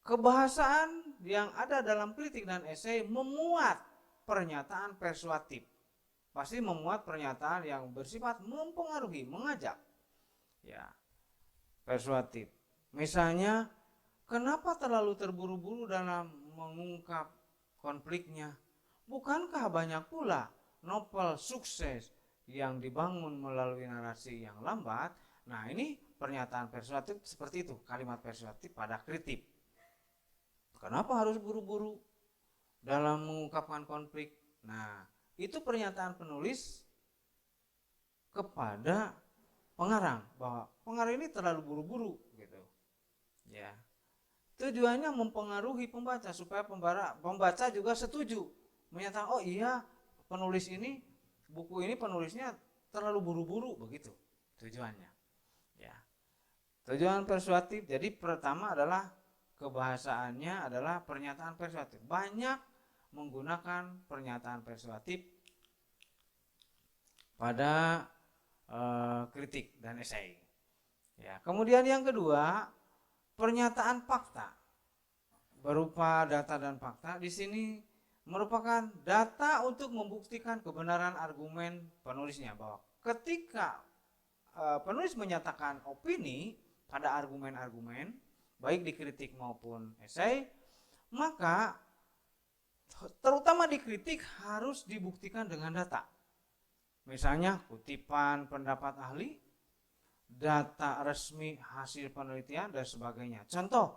kebahasaan yang ada dalam kritik dan esai memuat pernyataan persuatif. Pasti memuat pernyataan yang bersifat mempengaruhi, mengajak. Ya, persuatif. Misalnya, kenapa terlalu terburu-buru dalam mengungkap konfliknya? Bukankah banyak pula novel sukses yang dibangun melalui narasi yang lambat? Nah, ini pernyataan persuatif seperti itu, kalimat persuatif pada kritik. Kenapa harus buru-buru dalam mengungkapkan konflik? Nah, itu pernyataan penulis kepada pengarang bahwa pengarang ini terlalu buru-buru, gitu. Ya. Tujuannya mempengaruhi pembaca supaya pembaca juga setuju, menyatakan oh iya buku ini penulisnya terlalu buru-buru, begitu tujuannya. Ya. Tujuan persuatif, jadi pertama adalah kebahasaannya adalah pernyataan persuatif. Banyak menggunakan pernyataan persuatif pada kritik dan esai. Ya. Kemudian yang kedua, pernyataan fakta berupa data dan fakta. Di sini merupakan data untuk membuktikan kebenaran argumen penulisnya, bahwa ketika penulis menyatakan opini pada argumen-argumen baik di kritik maupun esai, maka terutama dikritik harus dibuktikan dengan data. Misalnya kutipan pendapat ahli, data resmi hasil penelitian, dan sebagainya. Contoh,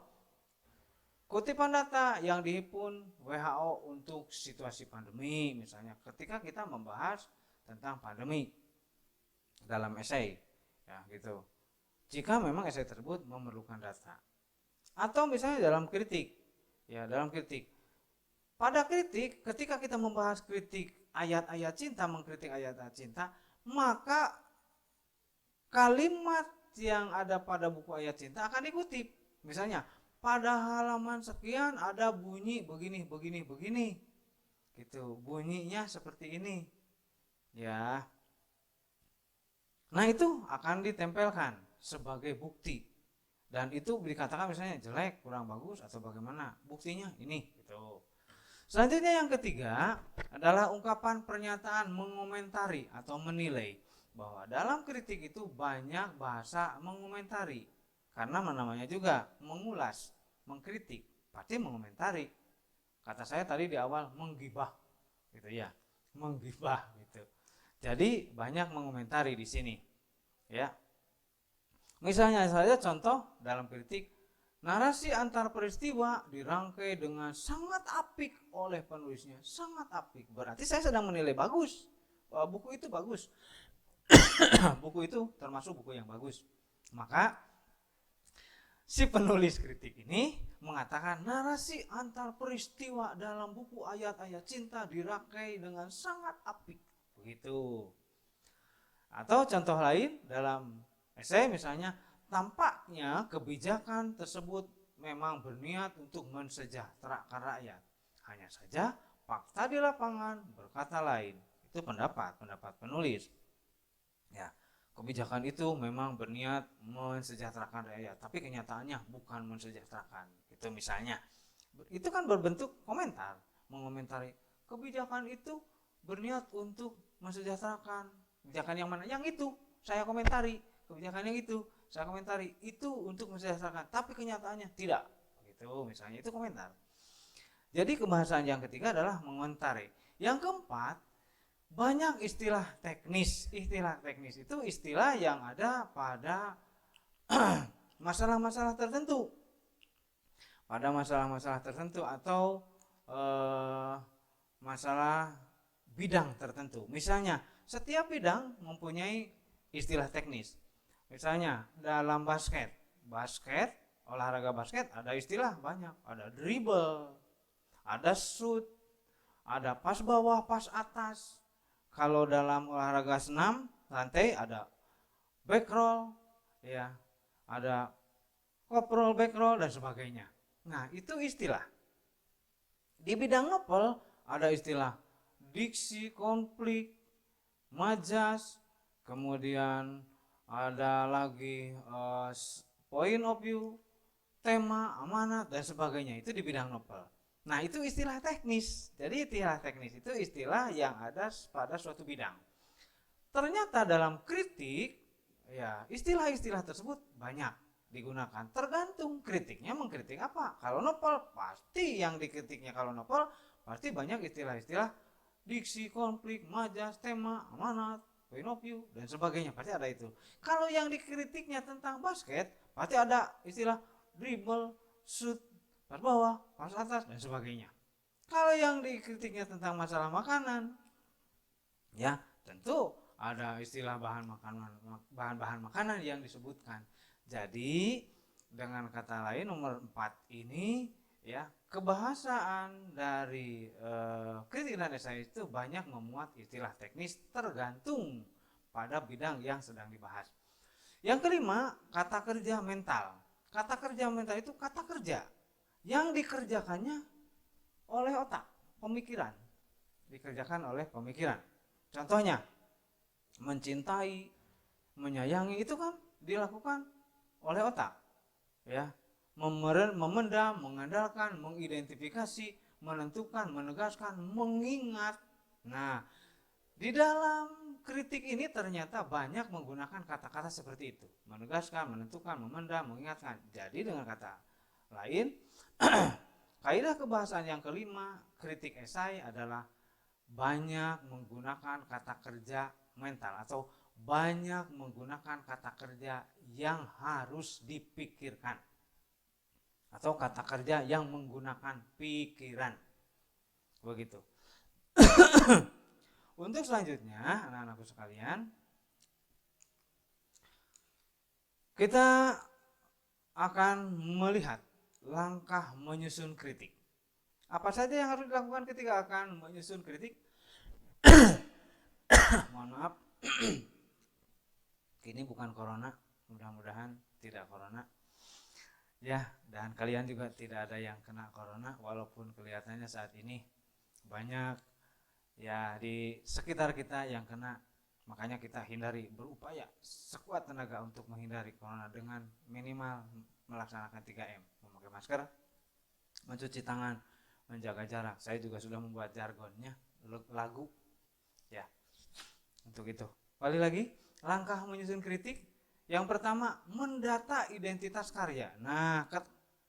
kutipan data yang dihimpun WHO untuk situasi pandemi, misalnya ketika kita membahas tentang pandemi dalam esai, ya gitu. Jika memang esai tersebut memerlukan data. Atau misalnya dalam kritik, ya dalam kritik. Pada kritik, ketika kita membahas kritik ayat-ayat cinta, mengkritik ayat-ayat cinta, maka kalimat yang ada pada buku ayat cinta akan dikutip. Misalnya, pada halaman sekian ada bunyi begini, begini, begini. Gitu, bunyinya seperti ini. Ya. Nah, itu akan ditempelkan sebagai bukti. Dan itu dikatakan misalnya jelek, kurang bagus, atau bagaimana. Buktinya ini, gitu. Selanjutnya yang ketiga adalah ungkapan pernyataan mengomentari atau menilai, bahwa dalam kritik itu banyak bahasa mengomentari, karena namanya juga mengulas, mengkritik, pasti mengomentari. Kata saya tadi di awal menggibah, gitu ya, menggibah gitu. Jadi banyak mengomentari di sini, ya. Misalnya saja contoh dalam kritik, narasi antar peristiwa dirangkai dengan sangat apik oleh penulisnya, sangat apik. Berarti saya sedang menilai bagus, bahwa buku itu bagus. Buku itu termasuk buku yang bagus. Maka si penulis kritik ini mengatakan narasi antar peristiwa dalam buku ayat-ayat cinta dirangkai dengan sangat apik. Begitu. Atau contoh lain dalam esai misalnya, tampaknya kebijakan tersebut memang berniat untuk mensejahterakan rakyat. Hanya saja fakta di lapangan berkata lain. Itu pendapat penulis. Ya, kebijakan itu memang berniat mensejahterakan rakyat, tapi kenyataannya bukan mensejahterakan. Itu misalnya. Itu kan berbentuk komentar, mengomentari kebijakan itu berniat untuk mensejahterakan. Kebijakan yang mana? Yang itu saya komentari. Kebijakan yang itu saya komentari, itu untuk mensejahterakan, tapi kenyataannya tidak. Gitu misalnya, itu komentar. Jadi kebahasaan yang ketiga adalah mengomentari. Yang keempat, banyak istilah teknis. Istilah teknis itu istilah yang ada pada masalah-masalah tertentu. Pada masalah-masalah tertentu atau masalah bidang tertentu. Misalnya, setiap bidang mempunyai istilah teknis. Misalnya dalam basket, olahraga basket ada istilah banyak. Ada dribble, ada shoot, ada pas bawah, pas atas. Kalau dalam olahraga senam lantai ada back roll, ya, ada hop roll, back roll, dan sebagainya. Nah, itu istilah. Di bidang novel ada istilah diksi, konflik, majas, kemudian ada lagi point of view, tema, amanat, dan sebagainya. Itu di bidang novel. Nah, itu istilah teknis. Jadi istilah teknis itu istilah yang ada pada suatu bidang. Ternyata dalam kritik, ya, istilah-istilah tersebut banyak digunakan. Tergantung kritiknya mengkritik apa. Kalau novel, pasti yang dikritiknya kalau novel pasti banyak istilah-istilah diksi, konflik, majas, tema, amanat, point of view, dan sebagainya, pasti ada itu. Kalau yang dikritiknya tentang basket, pasti ada istilah dribble, shoot, pas bawah, pas atas, dan sebagainya. Kalau yang dikritiknya tentang masalah makanan, ya tentu ada istilah bahan-bahan makanan yang disebutkan. Jadi dengan kata lain nomor 4 ini, ya, kebahasaan dari kritik dan esai itu banyak memuat istilah teknis tergantung pada bidang yang sedang dibahas. Yang kelima, kata kerja mental. Kata kerja mental itu kata kerja yang dikerjakannya oleh otak, pemikiran. Dikerjakan oleh pemikiran. Contohnya, mencintai, menyayangi itu kan dilakukan oleh otak. Ya, memendam, mengandalkan, mengidentifikasi, menentukan, menegaskan, mengingat. Nah, di dalam kritik ini ternyata banyak menggunakan kata-kata seperti itu. Menegaskan, menentukan, memendam, mengingatkan. Jadi dengan kata lain, Kaidah kebahasaan yang kelima, kritik esai adalah banyak menggunakan kata kerja mental atau banyak menggunakan kata kerja yang harus dipikirkan atau kata kerja yang menggunakan pikiran. Begitu. Untuk selanjutnya, anak-anakku sekalian, kita akan melihat langkah menyusun kritik. Apa saja yang harus dilakukan ketika akan menyusun kritik? Mohon maaf, ini bukan corona, mudah-mudahan tidak corona. Ya, dan kalian juga tidak ada yang kena corona, walaupun kelihatannya saat ini banyak ya di sekitar kita yang kena. Makanya kita hindari, berupaya sekuat tenaga untuk menghindari corona dengan minimal melaksanakan 3M, memakai masker, mencuci tangan, menjaga jarak. Saya juga sudah membuat jargonnya, lagu ya untuk itu. Kembali lagi, langkah menyusun kritik. Yang pertama, mendata identitas karya. Nah,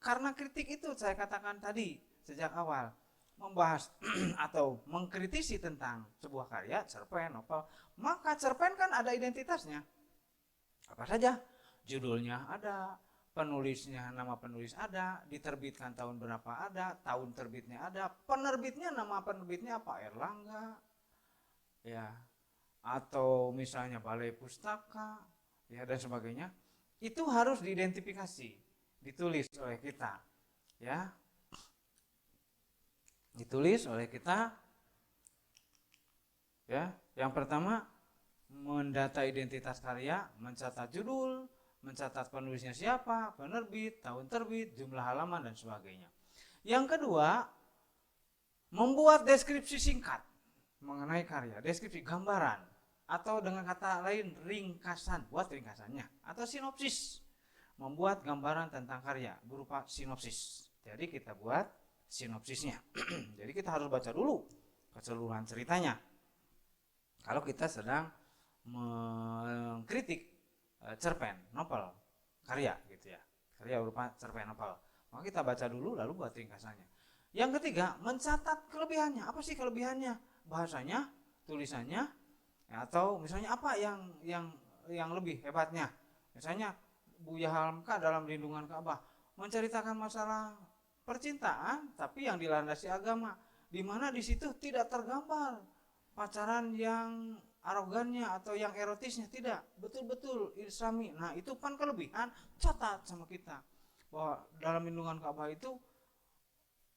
karena kritik itu saya katakan tadi sejak awal, membahas atau mengkritisi tentang sebuah karya, cerpen, novel, maka cerpen kan ada identitasnya. Apa saja? Judulnya ada, penulisnya, nama penulis ada, diterbitkan tahun berapa ada, tahun terbitnya ada, penerbitnya, nama penerbitnya apa, Erlangga, ya, atau misalnya Balai Pustaka, ya, dan sebagainya. Itu harus diidentifikasi, ditulis oleh kita, ya. Ditulis oleh kita, ya. Yang pertama, mendata identitas karya, mencatat judul, mencatat penulisnya siapa, penerbit, tahun terbit, jumlah halaman, dan sebagainya. Yang kedua, membuat deskripsi singkat mengenai karya, deskripsi gambaran, atau dengan kata lain ringkasan, buat ringkasannya, atau sinopsis, membuat gambaran tentang karya berupa sinopsis. Jadi kita buat sinopsisnya. Jadi kita harus baca dulu keseluruhan ceritanya. Kalau kita sedang mengkritik cerpen, novel, karya gitu ya, karya berupa cerpen, novel, maka kita baca dulu lalu buat ringkasannya. Yang ketiga, mencatat kelebihannya. Apa sih kelebihannya? Bahasanya, tulisannya, atau misalnya apa yang lebih hebatnya. Misalnya Buya Hamka dalam Lindungan Ka'bah menceritakan masalah percintaan tapi yang dilandasi agama, di mana di situ tidak tergambar pacaran yang arogannya atau yang erotisnya, tidak, betul-betul islami. Nah, itu kan kelebihan, catat sama kita bahwa dalam Lindungan Ka'bah itu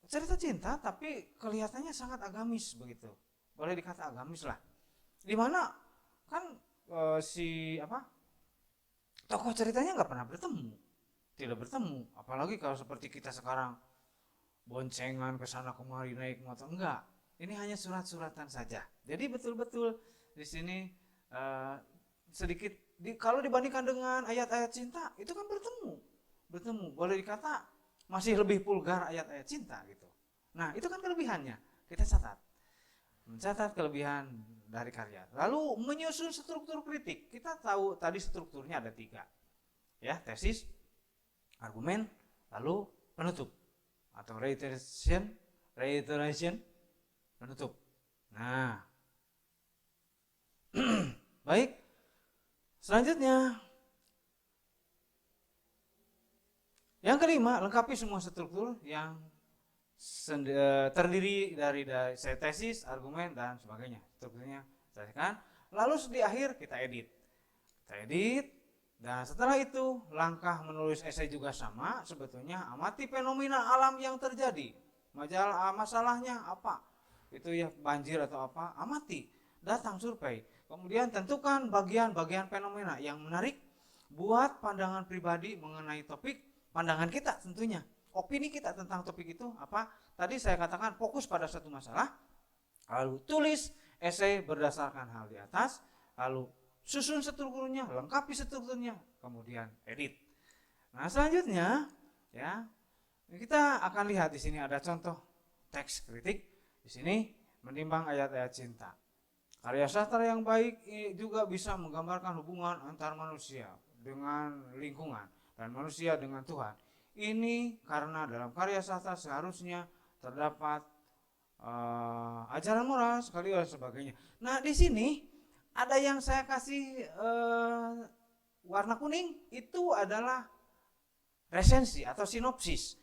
cerita cinta tapi kelihatannya sangat agamis begitu, boleh dikata agamis lah, dimana kan tokoh ceritanya nggak pernah tidak bertemu, apalagi kalau seperti kita sekarang boncengan ke sana kemari naik motor, enggak, ini hanya surat-suratan saja. Jadi betul-betul di sini sedikit kalau dibandingkan dengan ayat-ayat cinta itu kan bertemu, boleh dikata masih lebih vulgar ayat-ayat cinta gitu. Nah, itu kan kelebihannya, kita mencatat kelebihan dari karya, lalu menyusun struktur kritik. Kita tahu tadi strukturnya ada 3, ya, tesis, argumen, lalu penutup atau reiteration, penutup. Nah, baik, selanjutnya yang kelima, lengkapi semua struktur yang terdiri dari tesis, argumen, dan sebagainya. Strukturnya selesaikan. Lalu di akhir kita edit, dan setelah itu langkah menulis esai juga sama sebetulnya. Amati fenomena alam yang terjadi, masalahnya apa, itu ya banjir atau apa, amati, datang survei, kemudian tentukan bagian-bagian fenomena yang menarik, buat pandangan pribadi mengenai topik, pandangan kita tentunya, opini kita tentang topik itu apa. Tadi saya katakan fokus pada satu masalah, lalu tulis esai berdasarkan hal di atas, lalu susun strukturnya, lengkapi strukturnya, kemudian edit. Nah, selanjutnya ya, kita akan lihat di sini ada contoh teks kritik. Di sini menimbang ayat-ayat cinta. Karya sastra yang baik juga bisa menggambarkan hubungan antar manusia dengan lingkungan dan manusia dengan Tuhan. ini karena dalam karya sastra seharusnya terdapat ajaran moral sekali dan sebagainya. Nah, di sini ada yang saya kasih warna kuning, itu adalah resensi atau sinopsis.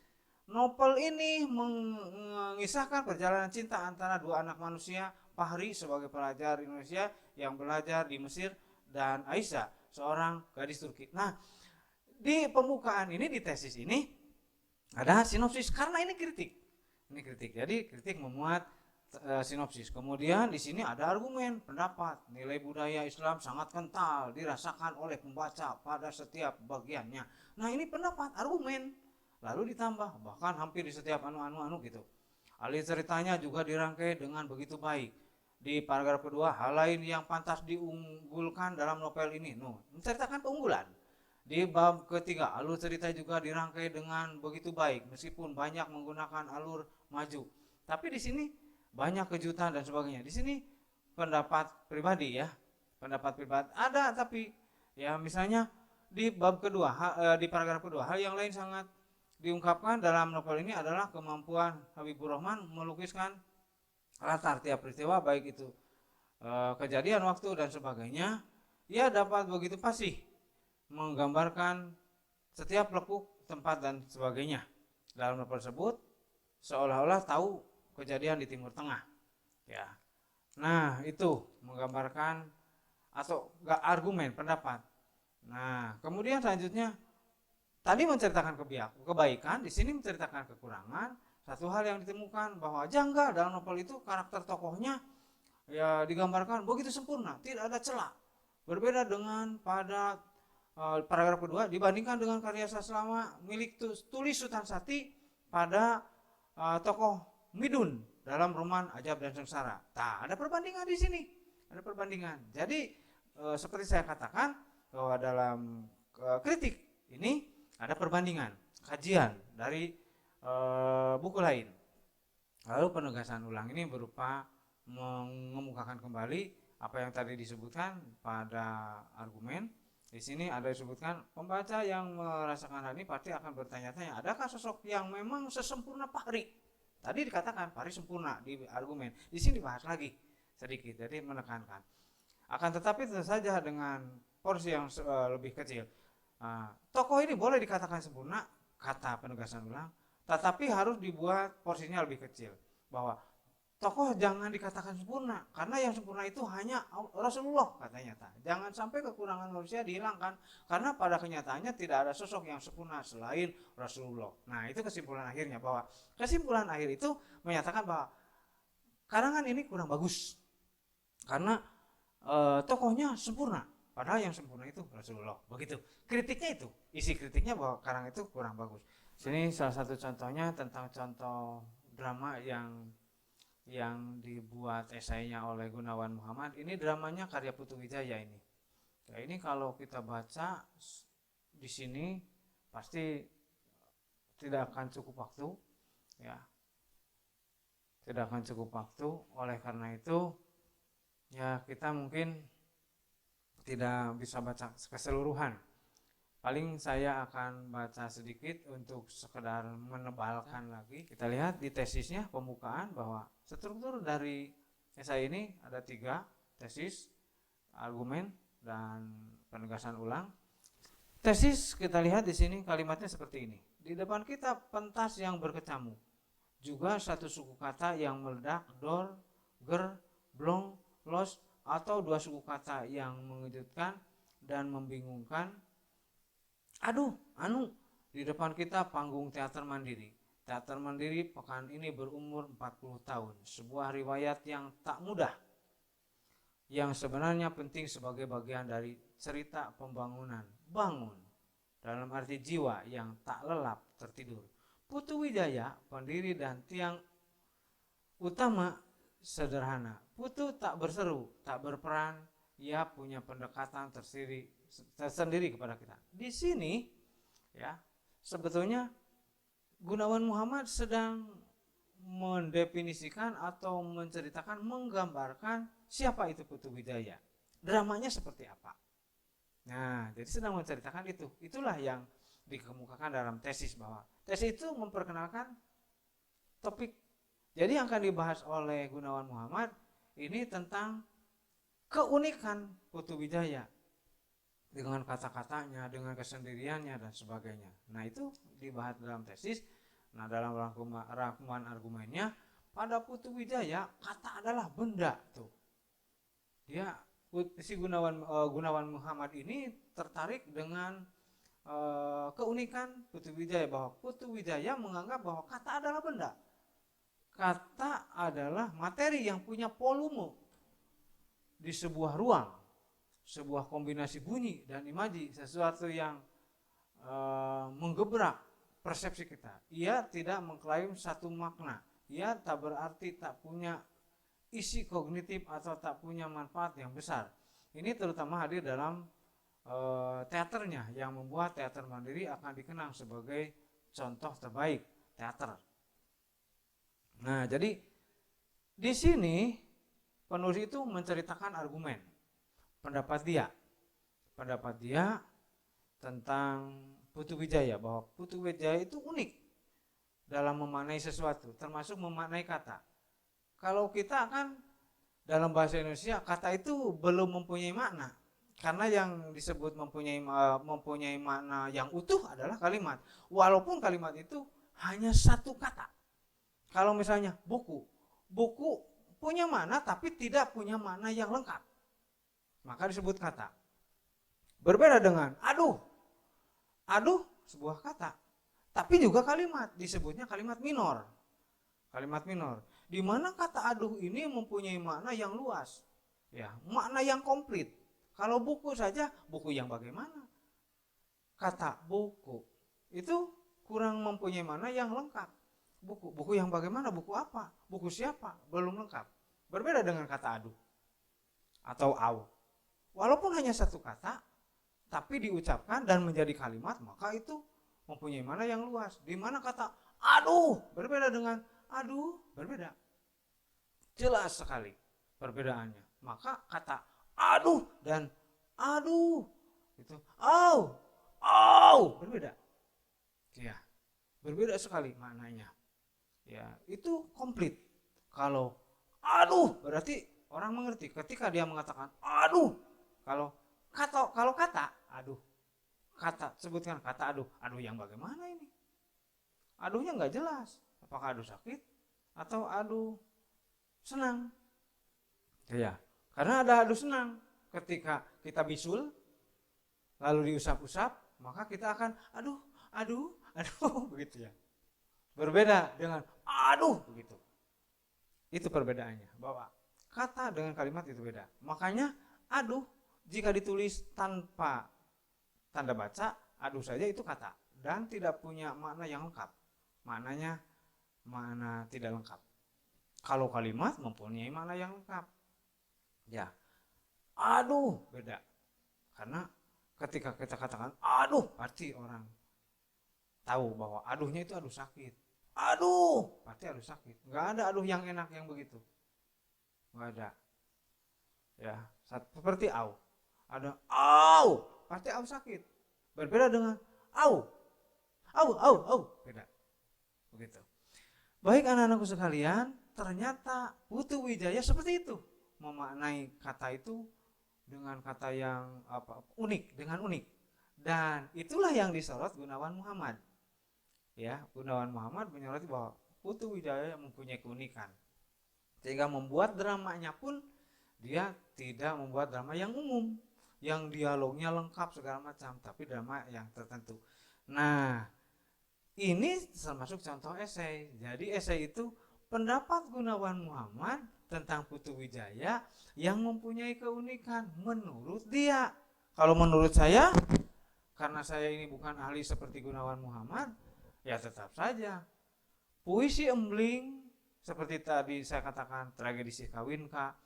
Novel ini mengisahkan perjalanan cinta antara dua anak manusia, Fahri sebagai pelajar Indonesia yang belajar di Mesir dan Aisyah, seorang gadis Turki. Nah, di pembukaan ini, di tesis ini ada sinopsis karena ini kritik. Ini kritik. Jadi kritik memuat sinopsis. Kemudian di sini ada argumen, pendapat, nilai budaya Islam sangat kental dirasakan oleh pembaca pada setiap bagiannya. Nah, ini pendapat, argumen. Lalu ditambah bahkan hampir di setiap anu gitu. Alur ceritanya juga dirangkai dengan begitu baik. Di paragraf kedua, hal lain yang pantas diunggulkan dalam novel ini, menceritakan keunggulan. Di bab ketiga, alur cerita juga dirangkai dengan begitu baik meskipun banyak menggunakan alur maju. Tapi di sini banyak kejutan dan sebagainya. Di sini pendapat pribadi ya. Pendapat pribadi ada, tapi ya misalnya di bab kedua, di paragraf kedua, hal yang lain sangat diungkapkan dalam novel ini adalah kemampuan Habibur Rahman melukiskan latar tiap peristiwa, baik itu kejadian, waktu dan sebagainya. Ia dapat begitu fasih menggambarkan setiap lekuk, tempat dan sebagainya dalam novel tersebut, seolah-olah tahu kejadian di Timur Tengah. Ya, nah itu menggambarkan atau argumen, pendapat. Nah, kemudian selanjutnya tadi menceritakan kebaikan, di sini menceritakan kekurangan. Satu hal yang ditemukan bahwa janggal dalam novel itu karakter tokohnya ya digambarkan begitu sempurna, tidak ada celah. Berbeda dengan pada paragraf kedua dibandingkan dengan karya sastra milik tulis Sutan Sati pada tokoh Midun dalam roman Ajab dan Sengsara. Nah, ada perbandingan di sini, ada perbandingan. Jadi seperti saya katakan bahwa dalam kritik ini ada perbandingan, kajian dari buku lain. Lalu penegasan ulang ini berupa mengemukakan kembali apa yang tadi disebutkan pada argumen. Di sini ada disebutkan pembaca yang merasakan hal ini pasti akan bertanya-tanya, adakah sosok yang memang sesempurna Fahri? Tadi dikatakan Fahri sempurna di argumen. Di sini dibahas lagi sedikit, jadi menekankan. Akan tetapi tentu saja dengan porsi yang lebih kecil. Tokoh ini boleh dikatakan sempurna, kata penegasan ulang, tetapi harus dibuat porsinya lebih kecil. Bahwa tokoh jangan dikatakan sempurna, karena yang sempurna itu hanya Rasulullah, katanya. Jangan sampai kekurangan manusia dihilangkan, karena pada kenyataannya tidak ada sosok yang sempurna selain Rasulullah. Nah, itu kesimpulan akhirnya, bahwa kesimpulan akhir itu menyatakan bahwa karangan ini kurang bagus, karena tokohnya sempurna, padahal yang sempurna itu Rasulullah. Begitu kritiknya, itu isi kritiknya bahwa karang itu kurang bagus. Sini salah satu contohnya tentang contoh drama yang dibuat esainya oleh Gunawan Muhammad. Ini dramanya karya Putu Wijaya ini. Ya, ini kalau kita baca di sini pasti tidak akan cukup waktu, ya. Tidak akan cukup waktu. Oleh karena itu, ya kita mungkin tidak bisa baca keseluruhan. Paling saya akan baca sedikit untuk sekedar menebalkan lagi. Kita lihat di tesisnya, pembukaan, bahwa struktur dari esai ini ada 3, tesis, argumen, dan penegasan ulang. Tesis kita lihat di sini kalimatnya seperti ini. Di depan kita pentas yang berkecamuk, juga satu suku kata yang meledak, dor, ger, blong, los, atau 2 suku kata yang mengejutkan dan membingungkan. Aduh, di depan kita panggung teater mandiri. Teater mandiri pekan ini berumur 40 tahun. Sebuah riwayat yang tak mudah, yang sebenarnya penting sebagai bagian dari cerita pembangunan. Bangun, dalam arti jiwa yang tak lelap tertidur. Putu Wijaya, pendiri dan tiang utama, sederhana. Putu tak berseru, tak berperan. Ia punya pendekatan tersendiri kepada kita. Di sini, ya, sebetulnya Gunawan Muhammad sedang mendefinisikan atau menceritakan, menggambarkan siapa itu Putu Wijaya, dramanya seperti apa. Nah, jadi sedang menceritakan itu. Itulah yang dikemukakan dalam tesis, bahwa tesis itu memperkenalkan topik. Jadi yang akan dibahas oleh Gunawan Muhammad ini tentang keunikan Putu Wijaya dengan kata-katanya, dengan kesendiriannya dan sebagainya. Nah, itu dibahas dalam tesis. Nah, dalam rangkuman argumennya, pada Putu Wijaya kata adalah benda tuh. Dia si Gunawan Muhammad ini tertarik dengan keunikan Putu Wijaya, bahwa Putu Wijaya menganggap bahwa kata adalah benda. Kata adalah materi yang punya volume di sebuah ruang, sebuah kombinasi bunyi dan imaji, sesuatu yang menggebrak persepsi kita. Ia tidak mengklaim satu makna. Ia tak berarti tak punya isi kognitif atau tak punya manfaat yang besar. Ini terutama hadir dalam teaternya, yang membuat teater mandiri akan dikenang sebagai contoh terbaik teater. Nah, jadi di sini penulis itu menceritakan argumen, pendapat dia tentang Putu Wijaya, bahwa Putu Wijaya itu unik dalam memaknai sesuatu, termasuk memaknai kata. Kalau kita kan dalam bahasa Indonesia, kata itu belum mempunyai makna, karena yang disebut mempunyai makna yang utuh adalah kalimat, walaupun kalimat itu hanya satu kata. Kalau misalnya buku punya makna tapi tidak punya makna yang lengkap, maka disebut kata. Berbeda dengan aduh sebuah kata, tapi juga kalimat, disebutnya kalimat minor. Di mana kata aduh ini mempunyai makna yang luas, ya, makna yang komplit. Kalau buku saja, buku yang bagaimana? Kata buku itu kurang mempunyai makna yang lengkap. Buku yang bagaimana? Buku apa? Buku siapa? Belum lengkap. Berbeda dengan kata aduh atau au. Walaupun hanya satu kata, tapi diucapkan dan menjadi kalimat, maka itu mempunyai makna yang luas. Di mana kata aduh berbeda dengan aduh, berbeda. Jelas sekali perbedaannya. Maka kata aduh dan aduh itu berbeda. Ya, berbeda sekali maknanya. Ya, itu komplit. Kalau aduh berarti orang mengerti ketika dia mengatakan aduh. Kalau kata aduh, sebutkan kata aduh yang bagaimana ini? Aduhnya nggak jelas. Apakah aduh sakit atau aduh senang? Ya, karena ada aduh senang. Ketika kita bisul lalu diusap-usap, maka kita akan aduh begitu ya. Berbeda dengan aduh begitu. Itu perbedaannya, bahwa kata dengan kalimat itu beda. Makanya aduh jika ditulis tanpa tanda baca, aduh saja itu kata dan tidak punya makna yang lengkap. Maknanya makna tidak lengkap. Kalau kalimat mempunyai makna yang lengkap. Ya. Aduh, beda. Karena ketika kita katakan aduh, pasti orang tahu bahwa aduhnya itu aduh sakit. Aduh, pasti aduh sakit. Enggak ada aduh yang enak yang begitu. Enggak ada. Ya, seperti au. Ada au, pasti au sakit. Berbeda dengan au, beda. Begitu. Baik anak-anakku sekalian, ternyata Putu Wijaya seperti itu, memaknai kata itu dengan kata yang unik, dengan unik. Dan itulah yang disorot Gunawan Muhammad. Ya, Gunawan Muhammad menyoroti bahwa Putu Wijaya mempunyai keunikan, sehingga membuat dramanya pun dia tidak membuat drama yang umum, yang dialognya lengkap segala macam, tapi drama yang tertentu. Nah, ini termasuk contoh esai. Jadi esai itu pendapat Gunawan Muhammad tentang Putu Wijaya yang mempunyai keunikan menurut dia. Kalau menurut saya, karena saya ini bukan ahli seperti Gunawan Muhammad, ya tetap saja puisi embling seperti tadi saya katakan, tragedi Si Kawinka,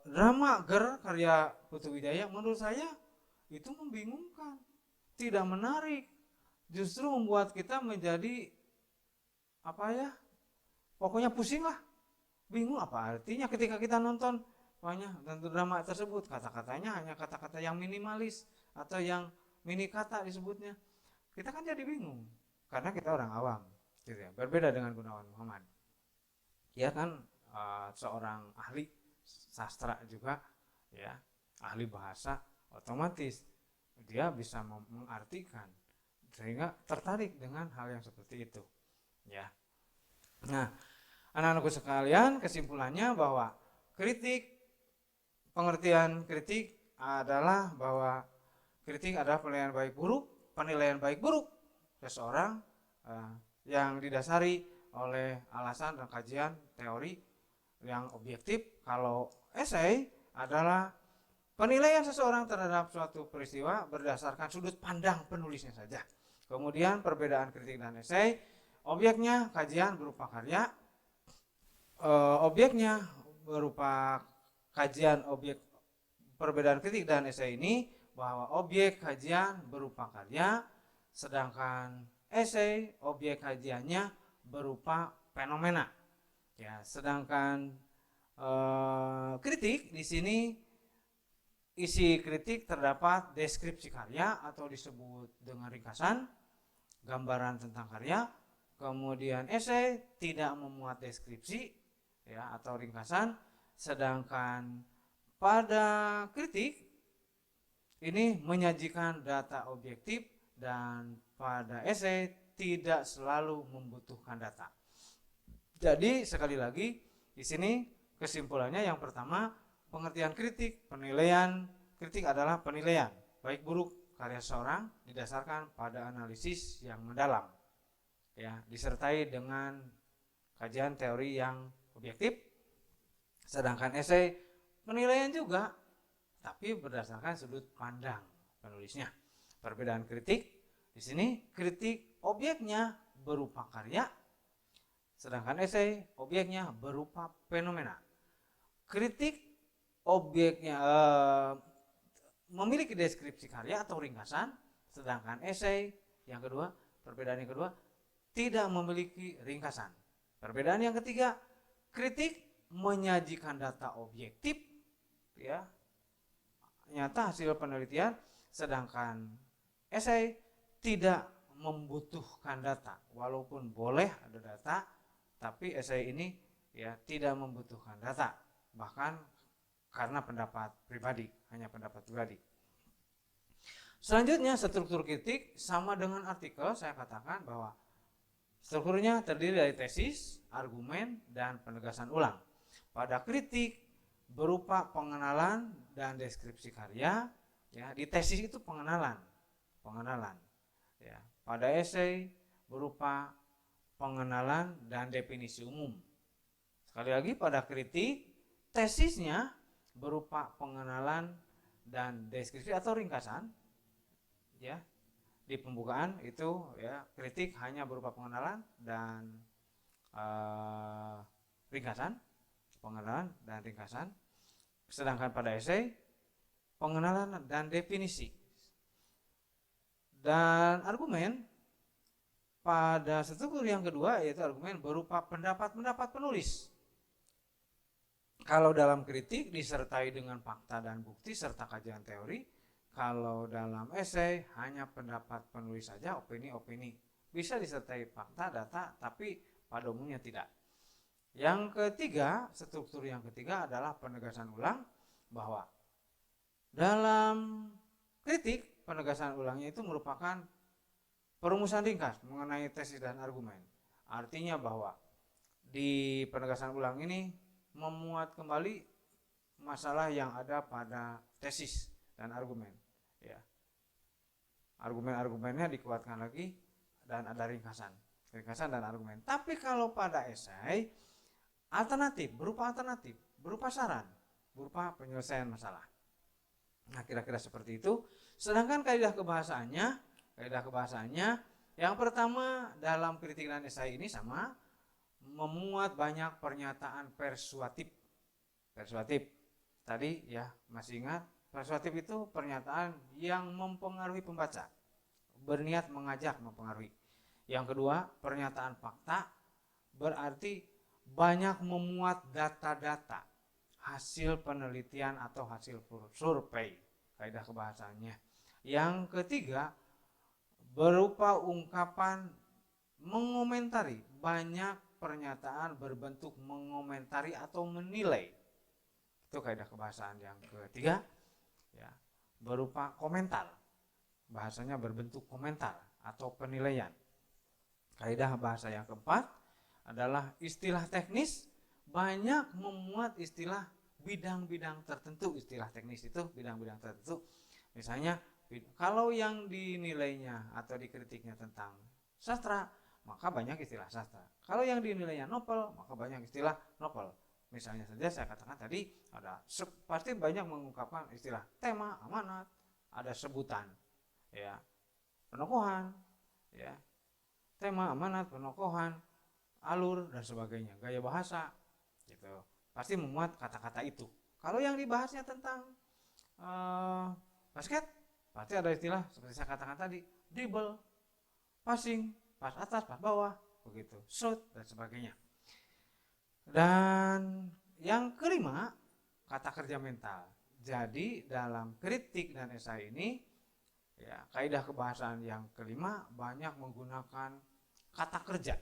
drama Ger karya Putu Wijaya, menurut saya itu membingungkan, tidak menarik, justru membuat kita menjadi pokoknya pusing lah, bingung apa artinya ketika kita nonton drama tersebut. Kata-katanya hanya kata-kata yang minimalis atau yang mini kata disebutnya. Kita kan jadi bingung karena kita orang awam, gitu ya. Berbeda dengan Gunawan Muhammad. Dia kan seorang ahli sastra juga, ya, ahli bahasa, otomatis dia bisa mengartikan sehingga tertarik dengan hal yang seperti itu, ya. Nah, anak-anakku sekalian, kesimpulannya bahwa pengertian kritik adalah bahwa kritik adalah penilaian baik buruk seseorang yang didasari oleh alasan dan kajian teori yang objektif. Kalau esai adalah penilaian seseorang terhadap suatu peristiwa berdasarkan sudut pandang penulisnya saja. Kemudian perbedaan kritik dan esai, objeknya kajian berupa karya, objeknya berupa kajian objek. Perbedaan kritik dan esai ini bahwa objek kajian berupa karya, sedangkan esai objek kajiannya berupa fenomena. Ya, sedangkan kritik di sini isi kritik terdapat deskripsi karya atau disebut dengan ringkasan, gambaran tentang karya. Kemudian esai tidak memuat deskripsi, ya, atau ringkasan, sedangkan pada kritik ini menyajikan data objektif dan pada esai tidak selalu membutuhkan data. Jadi sekali lagi di sini kesimpulannya yang pertama, pengertian kritik adalah penilaian baik buruk karya seorang didasarkan pada analisis yang mendalam, ya, disertai dengan kajian teori yang objektif. Sedangkan esai penilaian juga, tapi berdasarkan sudut pandang penulisnya. Perbedaan kritik di sini, kritik objeknya berupa karya, sedangkan esai objeknya berupa fenomena. Kritik objeknya memiliki deskripsi karya atau ringkasan, sedangkan esai yang kedua, perbedaan yang kedua, tidak memiliki ringkasan. Perbedaan yang ketiga, kritik menyajikan data objektif, ya, nyata hasil penelitian, sedangkan esai tidak membutuhkan data. Walaupun boleh ada data, tapi esai ini, ya, tidak membutuhkan data, bahkan karena pendapat pribadi, hanya pendapat pribadi. Selanjutnya, struktur kritik sama dengan artikel. Saya katakan bahwa strukturnya terdiri dari tesis, argumen, dan penegasan ulang. Pada kritik berupa pengenalan dan deskripsi karya, ya, di tesis itu pengenalan, ya. Pada esai berupa pengenalan dan definisi umum. Sekali lagi, pada kritik tesisnya berupa pengenalan dan deskripsi atau ringkasan, ya. Di pembukaan itu, ya, kritik hanya berupa pengenalan dan ringkasan, sedangkan pada esai pengenalan dan definisi. Dan argumen pada struktur yang kedua, yaitu argumen berupa pendapat penulis. Kalau dalam kritik disertai dengan fakta dan bukti serta kajian teori. Kalau dalam esai hanya pendapat penulis saja, opini. Bisa disertai fakta, data, tapi pada umumnya tidak. Yang ketiga, struktur yang ketiga adalah penegasan ulang, bahwa dalam kritik penegasan ulangnya itu merupakan perumusan ringkas mengenai tesis dan argumen. Artinya bahwa di penegasan ulang ini memuat kembali masalah yang ada pada tesis dan argumen, ya. Argumen-argumennya dikuatkan lagi dan ada ringkasan dan argumen. Tapi kalau pada esai berupa saran, berupa penyelesaian masalah. Nah, kira-kira seperti itu. Sedangkan kaidah kebahasaannya yang pertama dalam kritik dan esai ini sama, memuat banyak pernyataan persuatif. Tadi, ya, masih ingat, persuatif itu pernyataan yang mempengaruhi pembaca, berniat mengajak mempengaruhi. Yang kedua, pernyataan fakta berarti banyak memuat data-data, hasil penelitian atau hasil survei, kaidah kebahasaannya. Yang ketiga, berupa ungkapan mengomentari, banyak pernyataan berbentuk mengomentari atau menilai. Itu kaidah kebahasaan yang ketiga, ya, berupa komentar. Bahasanya berbentuk komentar atau penilaian. Kaidah bahasa yang keempat adalah istilah teknis, banyak memuat istilah bidang-bidang tertentu. Istilah teknis itu bidang-bidang tertentu. Misalnya, kalau yang dinilainya atau dikritiknya tentang sastra, maka banyak istilah sastra. Kalau yang dinilainya novel, maka banyak istilah novel. Misalnya saja saya katakan tadi, ada pasti banyak mengungkapkan istilah tema, amanat, ada sebutan, ya, penokohan, ya, tema, amanat, penokohan, alur dan sebagainya, gaya bahasa, gitu. Pasti memuat kata-kata itu. Kalau yang dibahasnya tentang basket, pasti ada istilah seperti saya katakan tadi, dribble, passing, pas atas, pas bawah, begitu, shoot dan sebagainya. Dan yang kelima, kata kerja mental. Jadi dalam kritik dan esai ini, ya, kaidah kebahasaan yang kelima banyak menggunakan kata kerja.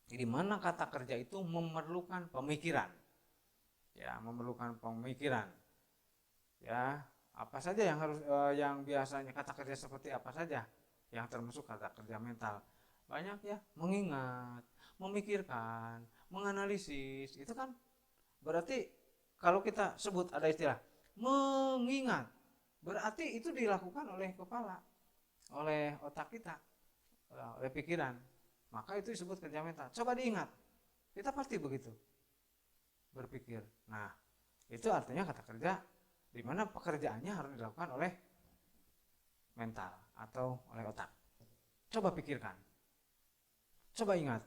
Di mana kata kerja itu memerlukan pemikiran. Ya, memerlukan pemikiran. Ya, apa saja yang harus yang biasanya kata kerja seperti apa saja yang termasuk kata kerja mental? Banyak ya, mengingat, memikirkan, menganalisis. Itu kan berarti kalau kita sebut ada istilah mengingat, berarti itu dilakukan oleh kepala, oleh otak kita, oleh pikiran. Maka itu disebut kerja mental. Coba diingat, kita pasti begitu berpikir. Nah, itu artinya kata kerja di mana pekerjaannya harus dilakukan oleh mental atau oleh otak. Coba pikirkan, coba ingat,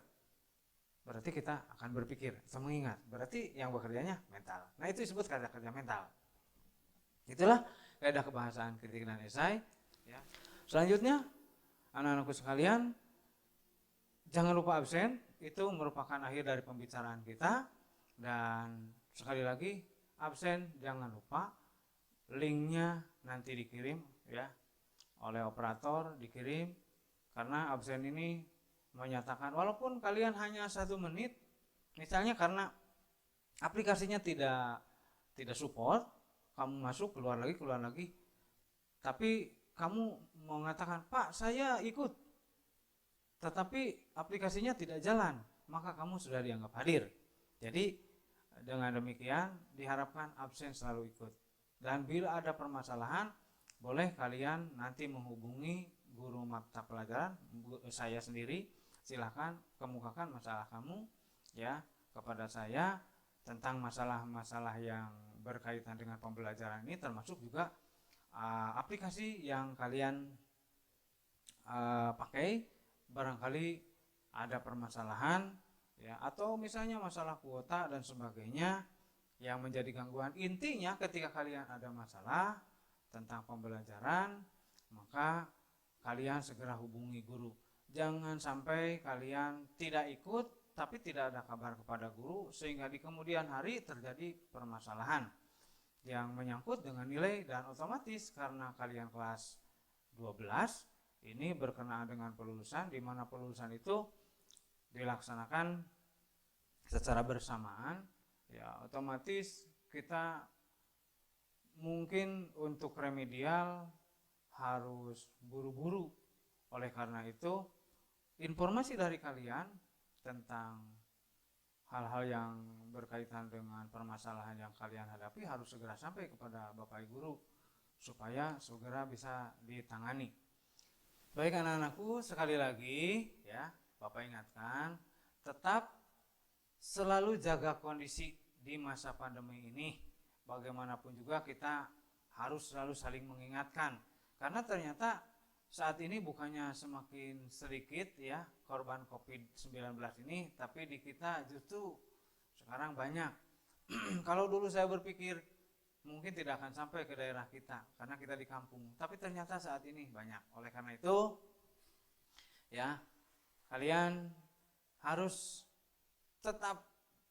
berarti kita akan berpikir atau mengingat, berarti yang bekerjanya mental. Nah, itu disebut kata kerja mental. Itulah kaidah kebahasaan kritik dan esai, ya. Selanjutnya, anak-anakku sekalian, jangan lupa absen. Itu merupakan akhir dari pembicaraan kita. Dan sekali lagi, absen jangan lupa, linknya nanti dikirim, ya, oleh operator, dikirim. Karena absen ini menyatakan walaupun kalian hanya 1 menit, misalnya karena aplikasinya tidak support, kamu masuk keluar lagi, tapi kamu mengatakan, Pak, saya ikut, tetapi aplikasinya tidak jalan, maka kamu sudah dianggap hadir. Jadi dengan demikian diharapkan absen selalu ikut. Dan bila ada permasalahan, boleh kalian nanti menghubungi guru mata pelajaran, saya sendiri. Silahkan kemukakan masalah kamu, ya, kepada saya tentang masalah-masalah yang berkaitan dengan pembelajaran ini, termasuk juga aplikasi yang kalian pakai. Barangkali ada permasalahan, ya, atau misalnya masalah kuota dan sebagainya yang menjadi gangguan. Intinya ketika kalian ada masalah tentang pembelajaran, maka kalian segera hubungi guru. Jangan sampai kalian tidak ikut tapi tidak ada kabar kepada guru, sehingga di kemudian hari terjadi permasalahan yang menyangkut dengan nilai. Dan otomatis karena kalian kelas 12 ini berkenaan dengan pelulusan, di mana pelulusan itu dilaksanakan secara bersamaan, ya, otomatis kita mungkin untuk remedial harus buru-buru. Oleh karena itu, informasi dari kalian tentang hal-hal yang berkaitan dengan permasalahan yang kalian hadapi harus segera sampai kepada Bapak Ibu Guru supaya segera bisa ditangani. Baik anak-anakku, sekali lagi, ya, Bapak ingatkan, tetap selalu jaga kondisi di masa pandemi ini. Bagaimanapun juga kita harus selalu saling mengingatkan, karena ternyata saat ini bukannya semakin sedikit, ya, korban COVID-19 ini, tapi di kita justru sekarang banyak. Kalau dulu saya berpikir mungkin tidak akan sampai ke daerah kita karena kita di kampung, tapi ternyata saat ini banyak. Oleh karena itu, ya, kalian harus tetap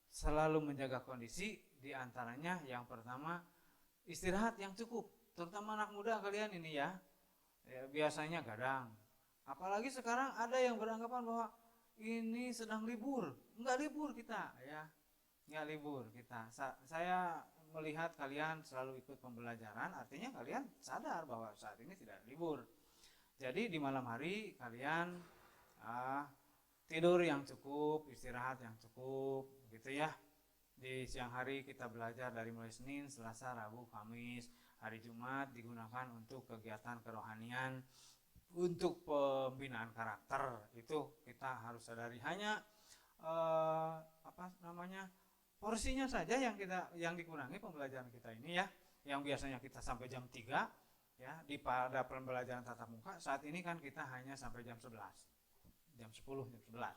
selalu menjaga kondisi. Di antaranya yang pertama, istirahat yang cukup. terutama anak muda kalian ini ya, biasanya gadang. Apalagi sekarang ada yang beranggapan bahwa ini sedang libur. Enggak libur kita ya, enggak libur kita. Saya melihat kalian selalu ikut pembelajaran, artinya kalian sadar bahwa saat ini tidak libur. Jadi di malam hari kalian tidur yang cukup, istirahat yang cukup, gitu ya. Di siang hari kita belajar dari mulai Senin, Selasa, Rabu, Kamis, hari Jumat digunakan untuk kegiatan kerohanian, untuk pembinaan karakter. Itu kita harus sadari. Hanya porsinya saja yang dikurangi pembelajaran kita ini ya. Yang biasanya kita sampai jam 3 ya di pada pembelajaran tatap muka, saat ini kan kita hanya sampai jam 11, jam 10, jam 11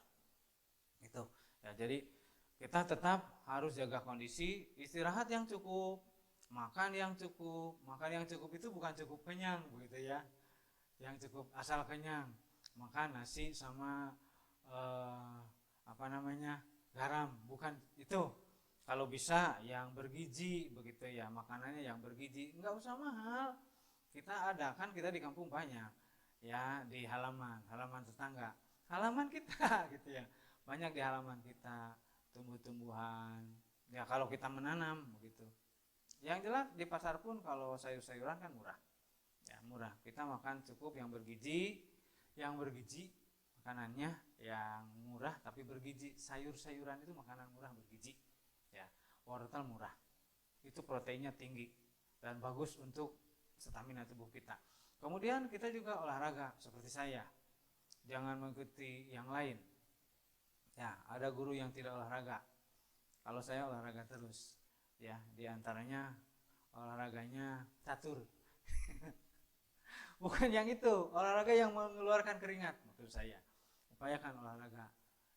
gitu ya. Jadi kita tetap harus jaga kondisi, istirahat yang cukup, makan yang cukup. Makan yang cukup itu bukan cukup kenyang begitu ya, yang cukup asal kenyang, makan nasi sama garam, bukan itu. Kalau bisa yang bergizi begitu ya, makanannya yang bergizi, nggak usah mahal. Kita ada kan, kita di kampung banyak ya, di halaman tetangga, halaman kita gitu ya, banyak di halaman kita tumbuh-tumbuhan ya, kalau kita menanam begitu. Yang jelas di pasar pun kalau sayur-sayuran kan murah ya, murah. Kita makan cukup yang bergizi makanannya yang murah tapi bergizi. Sayur-sayuran itu makanan murah bergizi ya. Wortel murah, itu proteinnya tinggi dan bagus untuk stamina tubuh kita. Kemudian kita juga olahraga seperti saya, jangan mengikuti yang lain ya. Ada guru yang tidak olahraga, kalau saya olahraga terus ya. Diantaranya olahraganya catur bukan yang itu, olahraga yang mengeluarkan keringat maksud saya. Upayakan olahraga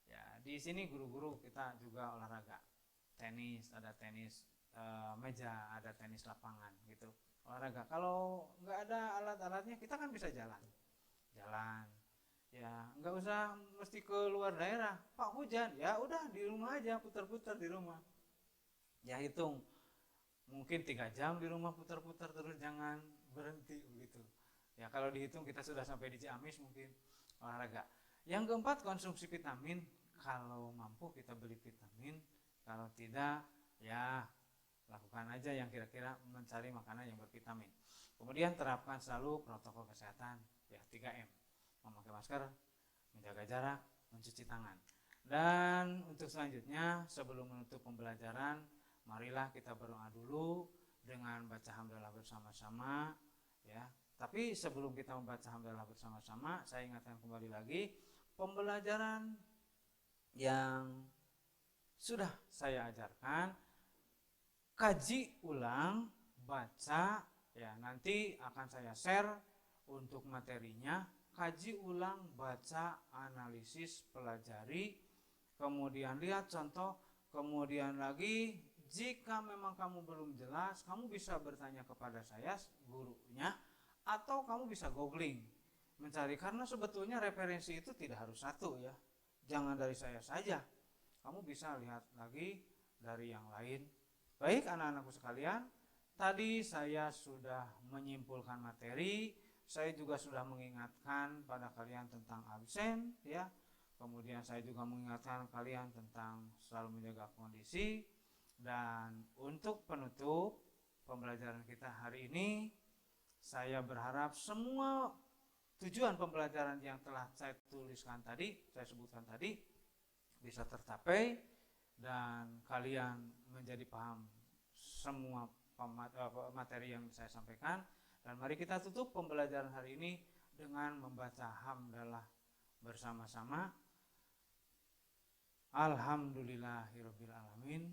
ya. Di sini guru-guru kita juga olahraga, tenis, ada tenis meja, ada tenis lapangan gitu, olahraga. Kalau nggak ada alat-alatnya kita kan bisa jalan ya, nggak usah mesti ke luar daerah. Pak hujan, ya udah di rumah aja, putar-putar di rumah ya. Hitung mungkin 3 jam di rumah putar-putar terus, jangan berhenti begitu ya. Kalau dihitung kita sudah sampai di Ciamis mungkin olahraga. Yang keempat, konsumsi vitamin. Kalau mampu kita beli vitamin, kalau tidak ya lakukan aja yang kira-kira mencari makanan yang bervitamin. Kemudian terapkan selalu protokol kesehatan ya, 3M, memakai masker, menjaga jarak, mencuci tangan. Dan untuk selanjutnya, sebelum menutup pembelajaran, marilah kita berdoa dulu dengan baca hamdalah bersama-sama ya. Tapi sebelum kita membaca hamdalah bersama-sama, saya ingatkan kembali lagi pembelajaran yang sudah saya ajarkan. Kaji ulang, baca ya, nanti akan saya share untuk materinya. Kaji ulang, baca, analisis, pelajari, kemudian lihat contoh, kemudian lagi jika memang kamu belum jelas, kamu bisa bertanya kepada saya gurunya, atau kamu bisa googling mencari, karena sebetulnya referensi itu tidak harus satu ya, jangan dari saya saja, kamu bisa lihat lagi dari yang lain. Baik anak-anakku sekalian, tadi saya sudah menyimpulkan materi, saya juga sudah mengingatkan pada kalian tentang absen ya. Kemudian saya juga mengingatkan kalian tentang selalu menjaga kondisi. Dan untuk penutup pembelajaran kita hari ini, saya berharap semua tujuan pembelajaran yang telah saya tuliskan tadi, saya sebutkan tadi, bisa tercapai dan kalian menjadi paham semua materi yang saya sampaikan. Dan mari kita tutup pembelajaran hari ini dengan membaca hamdalah bersama-sama. Alhamdulillahirabbil alamin.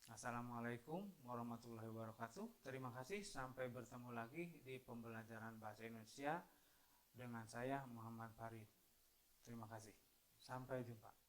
Assalamualaikum warahmatullahi wabarakatuh. Terima kasih, sampai bertemu lagi di pembelajaran bahasa Indonesia dengan saya Muhammad Farid. Terima kasih. Sampai jumpa.